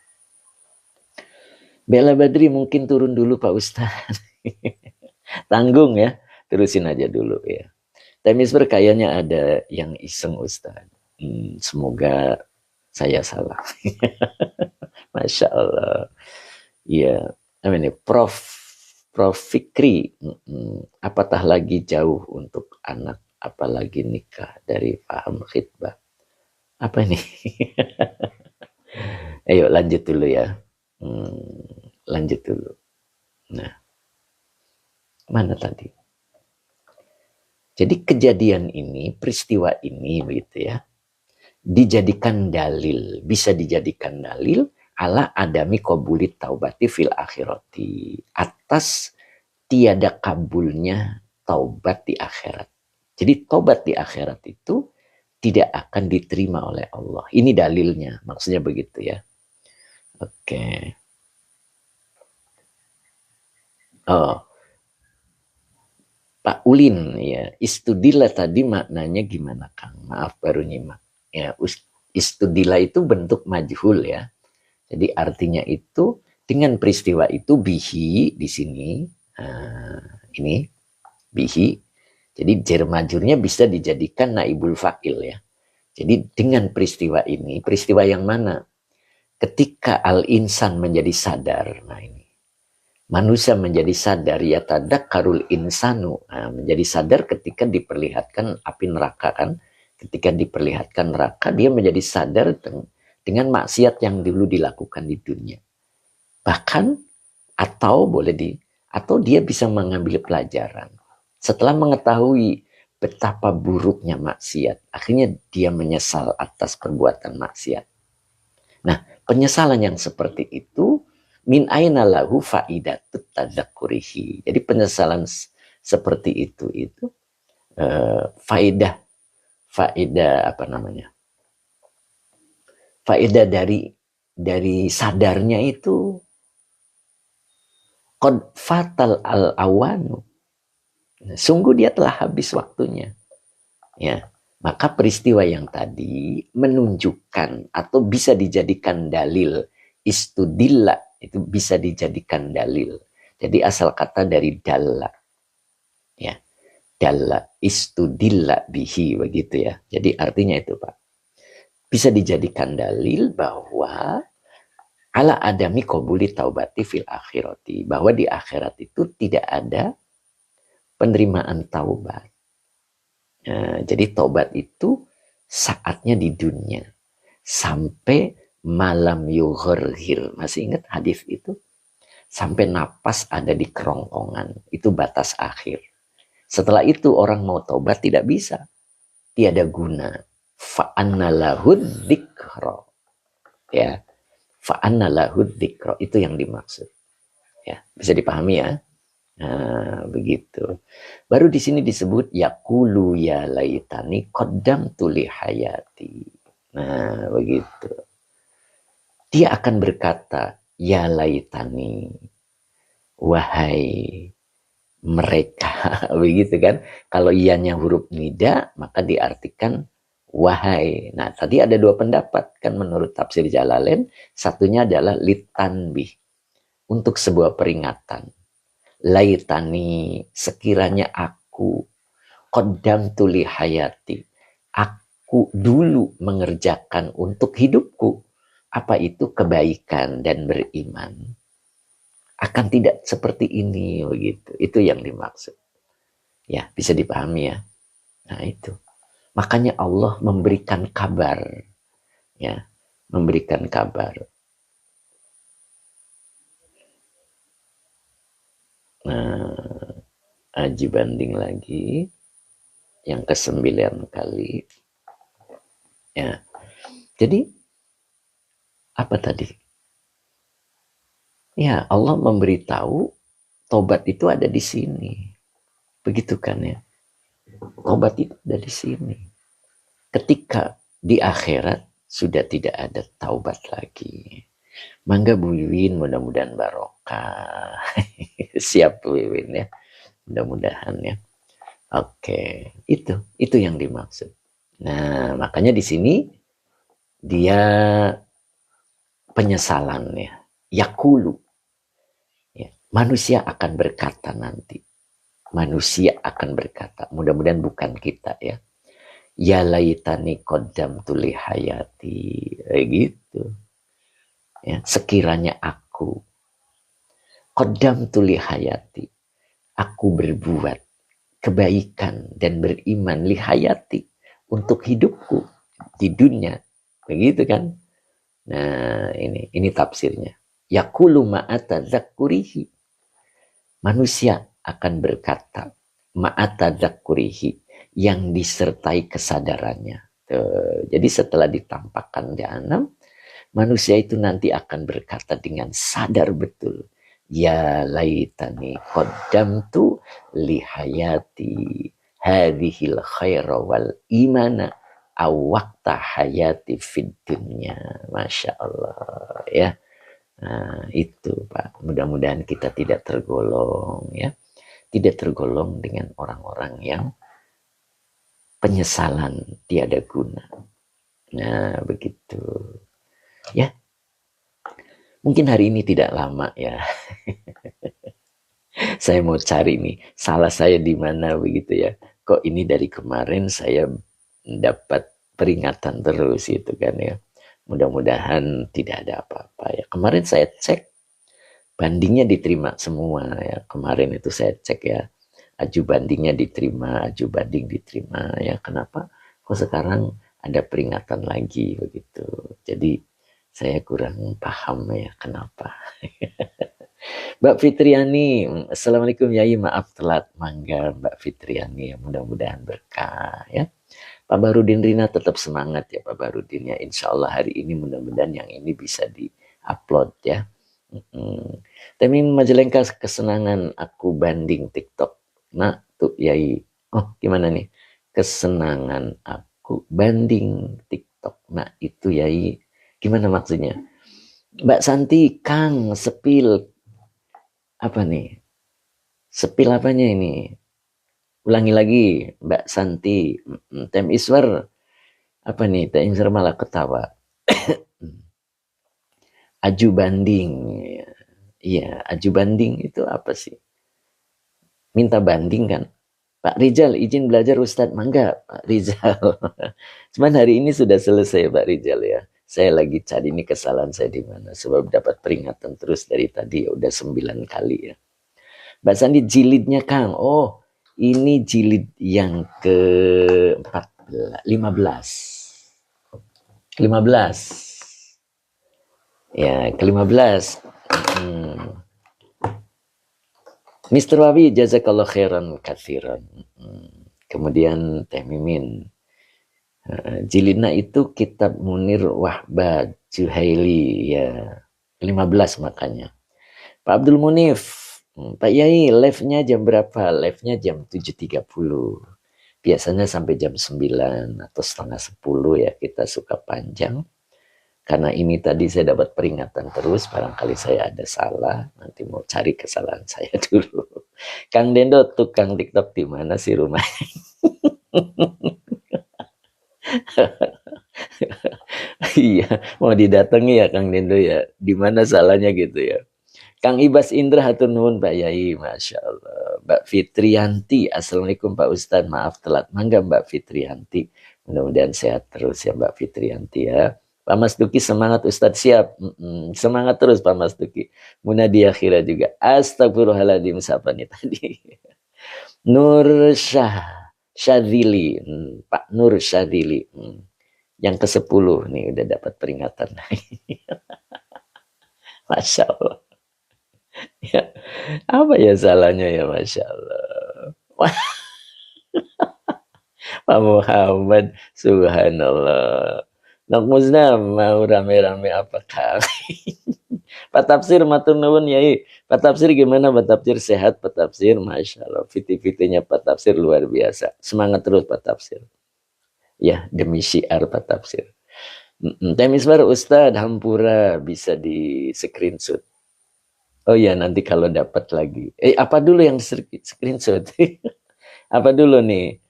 Bella Badri mungkin turun dulu Pak Ustaz. Tanggung ya, terusin aja dulu ya. Temisber kayaknya ada yang iseng Ustaz. Semoga saya salah. Masya Allah. Iya, ini Prof Fikri. Apatah lagi jauh untuk anak, apalagi nikah dari paham khidbah. Apa ini? Ayo lanjut dulu ya. Lanjut dulu. Nah, mana tadi? Jadi kejadian ini, peristiwa ini begitu ya, dijadikan dalil, bisa dijadikan dalil ala adami qabulit taubati fil akhirati, atas tiada kabulnya taubat di akhirat. Jadi taubat di akhirat itu tidak akan diterima oleh Allah. Ini dalilnya, maksudnya begitu ya. Oke. Oh, Pak Ulin ya, istudila tadi maknanya gimana Kang? Maaf baru nyimak. Ya, istudila itu bentuk majhul ya. Jadi artinya itu dengan peristiwa itu bihi di sini ini bihi. Jadi jar majurnya bisa dijadikan naibul fa'il ya. Jadi dengan peristiwa ini, peristiwa yang mana? Ketika al-insan menjadi sadar. Nah ini. Manusia menjadi sadar ya tadakkarul insanu, menjadi sadar ketika diperlihatkan api neraka kan, ketika diperlihatkan neraka dia menjadi sadar dengan maksiat yang dulu dilakukan di dunia. Bahkan atau dia bisa mengambil pelajaran setelah mengetahui betapa buruknya maksiat, akhirnya dia menyesal atas perbuatan maksiat. Nah, penyesalan yang seperti itu min aina lahu faidatut tadakkurihi. Jadi penyesalan seperti itu faedah apa namanya? Faedah dari sadarnya itu qad fatal al awanu. Sungguh dia telah habis waktunya. Ya. Maka peristiwa yang tadi menunjukkan atau bisa dijadikan dalil istudilla, itu bisa dijadikan dalil. Jadi asal kata dari dalla. Ya. Dalla istudilla bihi begitu ya. Jadi artinya itu Pak. Bisa dijadikan dalil bahwa ala adami qabuli taubati fil akhirati, bahwa di akhirat itu tidak ada penerimaan taubat. Jadi taubat itu saatnya di dunia sampai malam yughirhir. Masih ingat hadis itu? Sampai napas ada di kerongkongan. Itu batas akhir. Setelah itu orang mau taubat tidak bisa. Tiada guna. Fa'anna lahud dzikra. Ya. Fa'anna lahud dzikra. Itu yang dimaksud. Ya, bisa dipahami ya? Nah, begitu. Baru di sini disebut yaqulu ya laitani qaddamtu li hayati. Nah, begitu. Dia akan berkata, ya laitani, wahai mereka, begitu kan? Kalau ianya huruf nida, maka diartikan wahai. Nah, tadi ada dua pendapat kan menurut tafsir Jalalain. Satunya adalah litanbih, untuk sebuah peringatan. Laitani, sekiranya aku qaddamtu li hayati, aku dulu mengerjakan untuk hidupku apa itu kebaikan dan beriman, akan tidak seperti ini begitu. Itu yang dimaksud. Ya, bisa dipahami ya. Nah, itu. Makanya Allah memberikan kabar. Ya, memberikan kabar. Nah, aji banding lagi yang ke-9 kali. Ya. Jadi apa tadi? Ya, Allah memberitahu tobat itu ada di sini. Begitu kan ya? Tobat itu ada di sini. Ketika di akhirat sudah tidak ada taubat lagi. Mangga Bu Wiwin, mudah-mudahan barokah. Siap Bu Wiwin ya. Mudah-mudahan ya. Oke, itu yang dimaksud. Nah, makanya di sini dia penyesalan ya. Yakulu. Ya. Manusia akan berkata nanti. Manusia akan berkata. Mudah-mudahan bukan kita ya. Ya laitani qaddam tuli hayati. Gitu. Ya, sekiranya aku qaddam tuli hayati. Aku berbuat kebaikan dan beriman lihayati untuk hidupku di dunia. Begitu kan? Nah, ini tafsirnya. Yaqulu ma'ata dzakurihi. Manusia akan berkata ma'ata dzakurihi yang disertai kesadarannya. Tuh. Jadi setelah ditampakkan jahanam, manusia itu nanti akan berkata dengan sadar betul. Ya laitani qaddamtu lihayati hadhil khaira wal imana awakta hayati fid dunya. Masya Allah ya. Nah, itu Pak. Mudah-mudahan kita tidak tergolong ya. Tidak tergolong dengan orang-orang yang penyesalan tiada guna. Nah, begitu. Ya. Mungkin hari ini tidak lama ya. Saya mau cari nih, salah saya di mana begitu ya. Kok ini dari kemarin saya dapat peringatan terus gitu kan ya. Mudah-mudahan tidak ada apa-apa ya. Kemarin saya cek, bandingnya diterima semua ya. Kemarin itu saya cek ya, aju bandingnya diterima, aju banding diterima ya. Kenapa? Kok sekarang ada peringatan lagi begitu. Jadi saya kurang paham ya kenapa. Mbak Fitriani, Assalamualaikum Yai, maaf telat. Mangga Mbak Fitriani, mudah-mudahan berkah ya. Pak Barudin Rina tetap semangat ya Pak Barudin ya. Insya Allah hari ini mudah-mudahan yang ini bisa di-upload ya. Temin Majalengka, kesenangan aku banding TikTok. Nah tuh Yai, oh gimana nih? Kesenangan aku banding TikTok. Nah itu Yai, gimana maksudnya? Mbak Santi, Kang, sepil. Apa nih? Sepil apanya ini? Ulangi lagi, Mbak Santi. Tem Iswar. Apa nih? Tem Iswar malah ketawa. Aju banding. Iya, aju banding itu apa sih? Minta banding kan? Pak Rizal, izin belajar Ustadz. Mangga, Pak Rizal. Cuman hari ini sudah selesai Pak Rizal ya. Saya lagi cari ini kesalahan saya di mana. Sebab dapat peringatan terus dari tadi. Ya udah 9 kali ya. Mbak Sandi, jilidnya Kang. Oh, ini jilid yang ke-15. 15. Ya, ke-15. Mr. Wawi, jazakallah khairan kathiran. Kemudian Teh Mimin. Jilidna itu kitab Munir Wahbah Juhaili ya. 15 makanya. Pak Abdul Munif, Pak Yai, live-nya jam berapa? Live-nya jam 7.30. Biasanya sampai jam 9 atau setengah 10 ya, kita suka panjang. Karena ini tadi saya dapat peringatan terus, barangkali saya ada salah, nanti mau cari kesalahan saya dulu. Kang Dendo, tukang TikTok di mana sih rumahnya? Iya, mau didatangi ya Kang Dendo ya. Di mana salahnya gitu ya. Kang Ibas Indra hatur nuhun Pak Yai, Masya Allah. Mbak Fitrianti, Assalamualaikum Pak Ustadz, maaf telat. Mangga Mbak Fitrianti, mudah-mudahan sehat terus ya Mbak Fitrianti ya. Pak Mas Duki semangat Ustadz, siap. Semangat terus Pak Mas Duki. Munadia Khira juga. Astagfirullahaladzim, siapa nih tadi? Nur Syadili, Pak Nur Syadili. Yang ke-10 nih udah dapat peringatan. Masya Allah. Ya, apa ya salahnya ya Masya Allah. Pak Muhammad, subhanallah. Nok Musna mau rame-rame apa kali? Pak Tafsir matur nuwun Yai. Pak Tafsir gimana Pak Tafsir, sehat Pak Tafsir? Masya Allah, fiti-fitinya Pak Tafsir luar biasa. Semangat terus Pak Tafsir. Ya, demi syiar Pak Tafsir. Temisbar Ustadz Hampura bisa di screenshot. Oh ya, nanti kalau dapat lagi. Apa dulu yang screenshot? Apa dulu nih?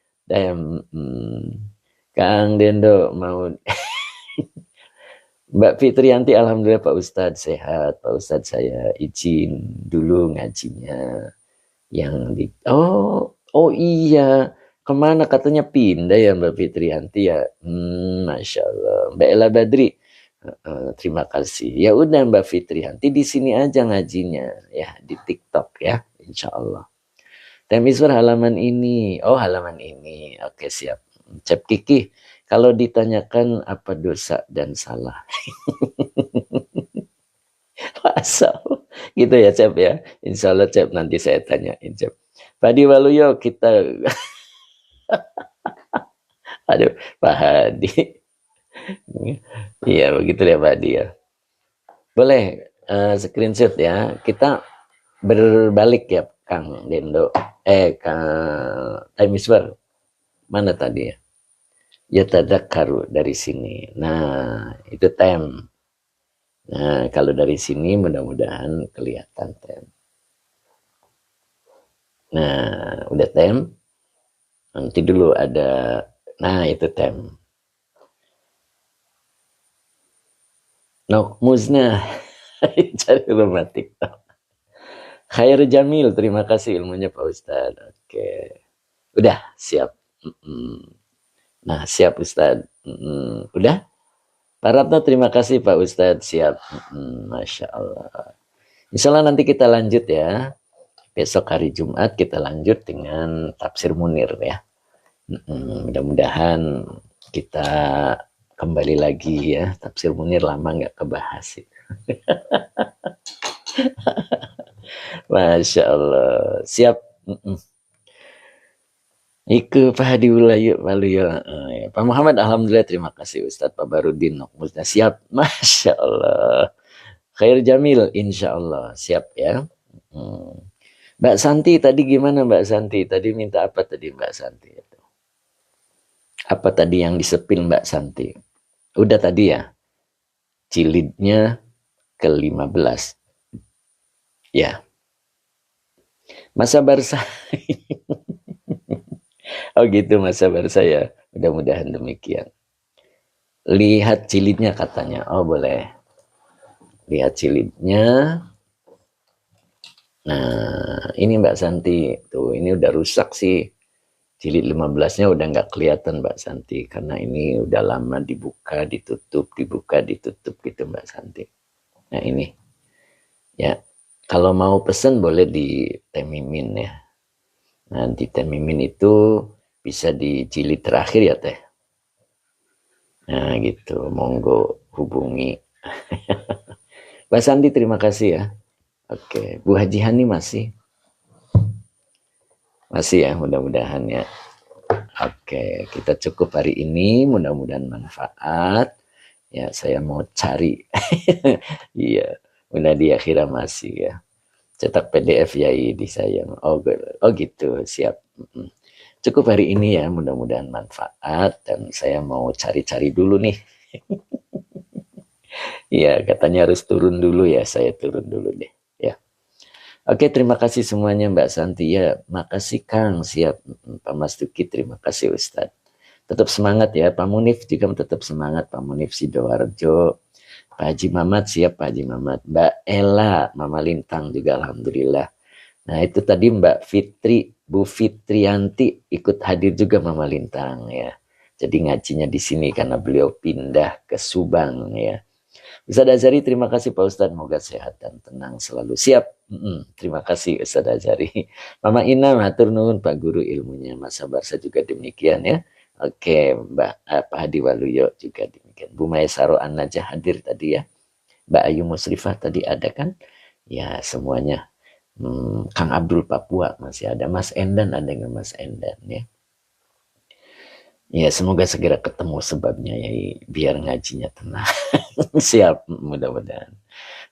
Kang Dendo mau Mbak Fitrianti, alhamdulillah Pak Ustadz sehat. Pak Ustadz saya izin dulu ngajinya yang di oh iya, kemana katanya pindah ya Mbak Fitrianti ya. Masya Allah. Mbak Ella Badri, terima kasih. Ya udah Mbak Fitrianti di sini aja ngajinya ya di TikTok ya, Insya Allah. Temisur halaman ini. Oh, halaman ini. Oke, siap. Cep Kiki, kalau ditanyakan apa dosa dan salah. Asal. Gitu ya, Cep ya. Insya Allah, Cep, nanti saya tanyain, Cep. Pak Hadi Waluyo, kita... Aduh, Pak Hadi. Iya, begitu ya, Pak Hadi ya. Boleh screenshot ya. Kita berbalik ya, Kang Dendo. Kang Temisur. Mana tadi ya? Ya tadakkaru dari sini. Nah, itu tem. Nah, kalau dari sini mudah-mudahan kelihatan tem. Nah, udah tem. Nanti dulu ada, nah itu tem. Nok musnah. Cari rumah TikTok. Khair Jamil, terima kasih ilmunya Pak Ustadz. Oke. Udah, siap. Nah, siap Ustadz. Udah? Pak Ratno, terima kasih Pak Ustadz. Siap. Masya Allah. Insya Allah nanti kita lanjut ya. Besok hari Jumat kita lanjut dengan tafsir Munir ya. Mudah-mudahan kita kembali lagi ya. Tafsir Munir lama nggak kebahas. Masya Allah. Siap. Iku Pak Hadi Waluyo. Pak Muhammad, alhamdulillah, terima kasih Ustadz. Pak Barudin Nokmusnya siap. Masya Allah. Khair Jamil, insya Allah siap ya. Mbak Santi tadi gimana Mbak Santi? Tadi minta apa tadi Mbak Santi? Apa tadi yang disepil Mbak Santi? Udah tadi ya? Jilidnya ke-15. Ya. Masa Barsa. Oh gitu Masa Barsa ya. Mudah-mudahan demikian. Lihat jilidnya katanya. Oh boleh. Lihat jilidnya. Nah, ini Mbak Santi. Tuh, ini udah rusak sih. Jilid 15-nya udah nggak kelihatan Mbak Santi. Karena ini udah lama dibuka, ditutup gitu Mbak Santi. Nah ini. Ya, kalau mau pesen boleh di Temimin ya. Nah, di Temimin itu bisa di jilid terakhir ya Teh. Nah gitu, monggo hubungi. Mbak Santi terima kasih ya. Oke, Bu Haji Hani masih ya, mudah-mudahan ya. Oke, kita cukup hari ini, mudah-mudahan manfaat. Ya, saya mau cari. Iya, mudah di akhirnya masih ya. Cetak PDF ya di saya. Oh gitu, siap. Cukup hari ini ya, mudah-mudahan manfaat. Dan saya mau cari-cari dulu nih. Iya, katanya harus turun dulu ya, saya turun dulu deh. Ya. Oke, terima kasih semuanya Mbak Santi ya. Makasih Kang, siap. Pak Mas Duki, terima kasih Ustadz. Tetap semangat ya, Pak Munif juga tetap semangat. Pak Munif Sidoarjo, Pak Haji Mamat, siap Pak Haji Mamat. Mbak Ella, Mama Lintang juga alhamdulillah. Nah itu tadi Mbak Fitri, Bu Fitrianti ikut hadir juga Mama Lintang ya. Jadi ngajinya di sini karena beliau pindah ke Subang ya. Ustadz Azari, terima kasih Pak Ustadz. Semoga sehat dan tenang selalu. Siap. Terima kasih Ustadz Azari. Mama Ina, matur nuwun Pak Guru ilmunya. Mas Sabarsa juga demikian ya. Oke, Pak Hadi Waluyo juga demikian. Bu Maesaro An-Najah hadir tadi ya. Mbak Ayu Musrifah tadi ada kan? Ya semuanya. Kang Abdul Papua masih ada. Mas Endan ada nggak Mas Endan ya? Ya semoga segera ketemu sebabnya ya, biar ngajinya tenang. Siap mudah-mudahan.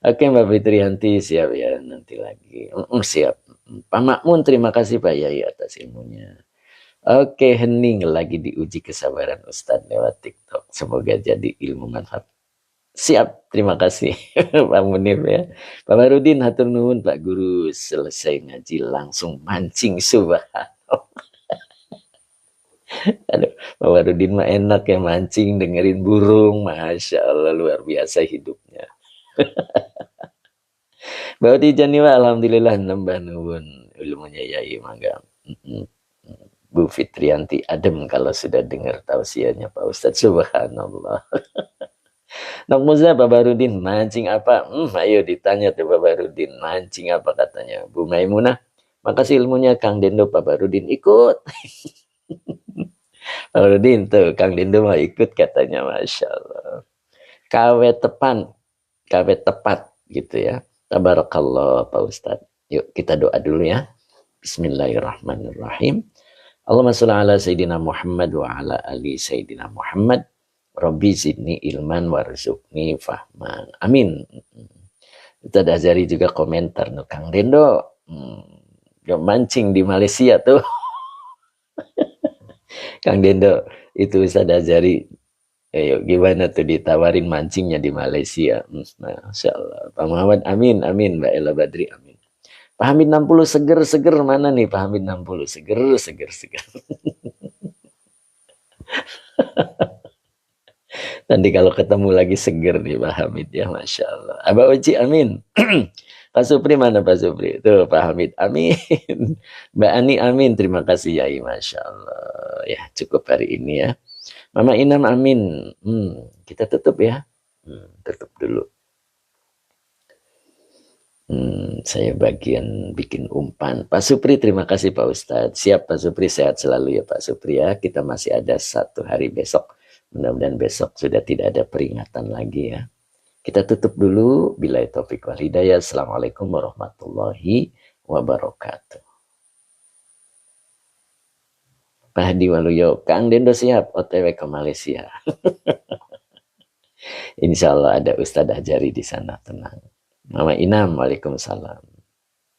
Oke Mbak Fitrianti siap ya nanti lagi. Siap. Pak Makmun terima kasih Pak Yai atas ilmunya. Oke Hening lagi diuji kesabaran Ustadz lewat TikTok. Semoga jadi ilmu manfaat. Siap, terima kasih Pak Munir ya. Pak Barudin hatur nuhun Pak Guru, selesai ngaji langsung mancing subhanallah. Aduh, Pak Warudin mah enak ya mancing, dengerin burung, Masya Allah luar biasa hidupnya. Bawa di Janiwa, alhamdulillah nambah nuwun ilmunya yai mangga. Bu Fitrianti adem kalau sudah dengar tausiahnya Pak Ustadz, subhanallah. Nok Muza Pak Barudin mancing apa? Ayo ditanya tuh Pak Barudin mancing apa katanya. Bu Maimunah, makasih ilmunya Kang Dendo. Pak Barudin ikut. Pak Barudin tuh Kang Dendo mau ikut katanya, Masya Allah. Kawe tepan, kawe tepat gitu ya. Tabarakallah Pak Ustadz. Yuk kita doa dulu ya. Bismillahirrahmanirrahim. Allahumma sholli ala Sayyidina Muhammad wa ala ali Sayyidina Muhammad. Rabbi zidni ilman warzuqni fahman. Amin. Ustaz Azhari juga komentar no Kang Dendo. Mancing di Malaysia tuh. Kang Dendo itu Ustaz Azhari. Gimana tuh ditawarin mancingnya di Malaysia. Masya Allah. Pak Muhammad amin. Amin. Mbak Ella Badri amin. Pak Hamid 60 seger mana nih Pak Hamid 60 seger. Nanti kalau ketemu lagi seger nih Pak Hamid ya Masya Allah. Abah Uci amin. Pak Supri mana Pak Supri? Tuh Pak Hamid amin. Mbak Ani amin. Terima kasih Yai Masya Allah. Ya cukup hari ini ya. Mama Inam amin. Kita tutup ya. Tutup dulu. Saya bagian bikin umpan. Pak Supri terima kasih Pak Ustadz. Siap Pak Supri, sehat selalu ya Pak Supri ya. Kita masih ada 1 hari besok. Mudah-mudahan besok sudah tidak ada peringatan lagi ya. Kita tutup dulu. Billahi taufiq wal hidayah. Assalamualaikum warahmatullahi wabarakatuh. Pak Hadi Waluyo, Kang Dendo siap OTW ke Malaysia. Insya Allah ada Ustadz Ajari di sana, tenang. Mama Inam, waalaikumsalam.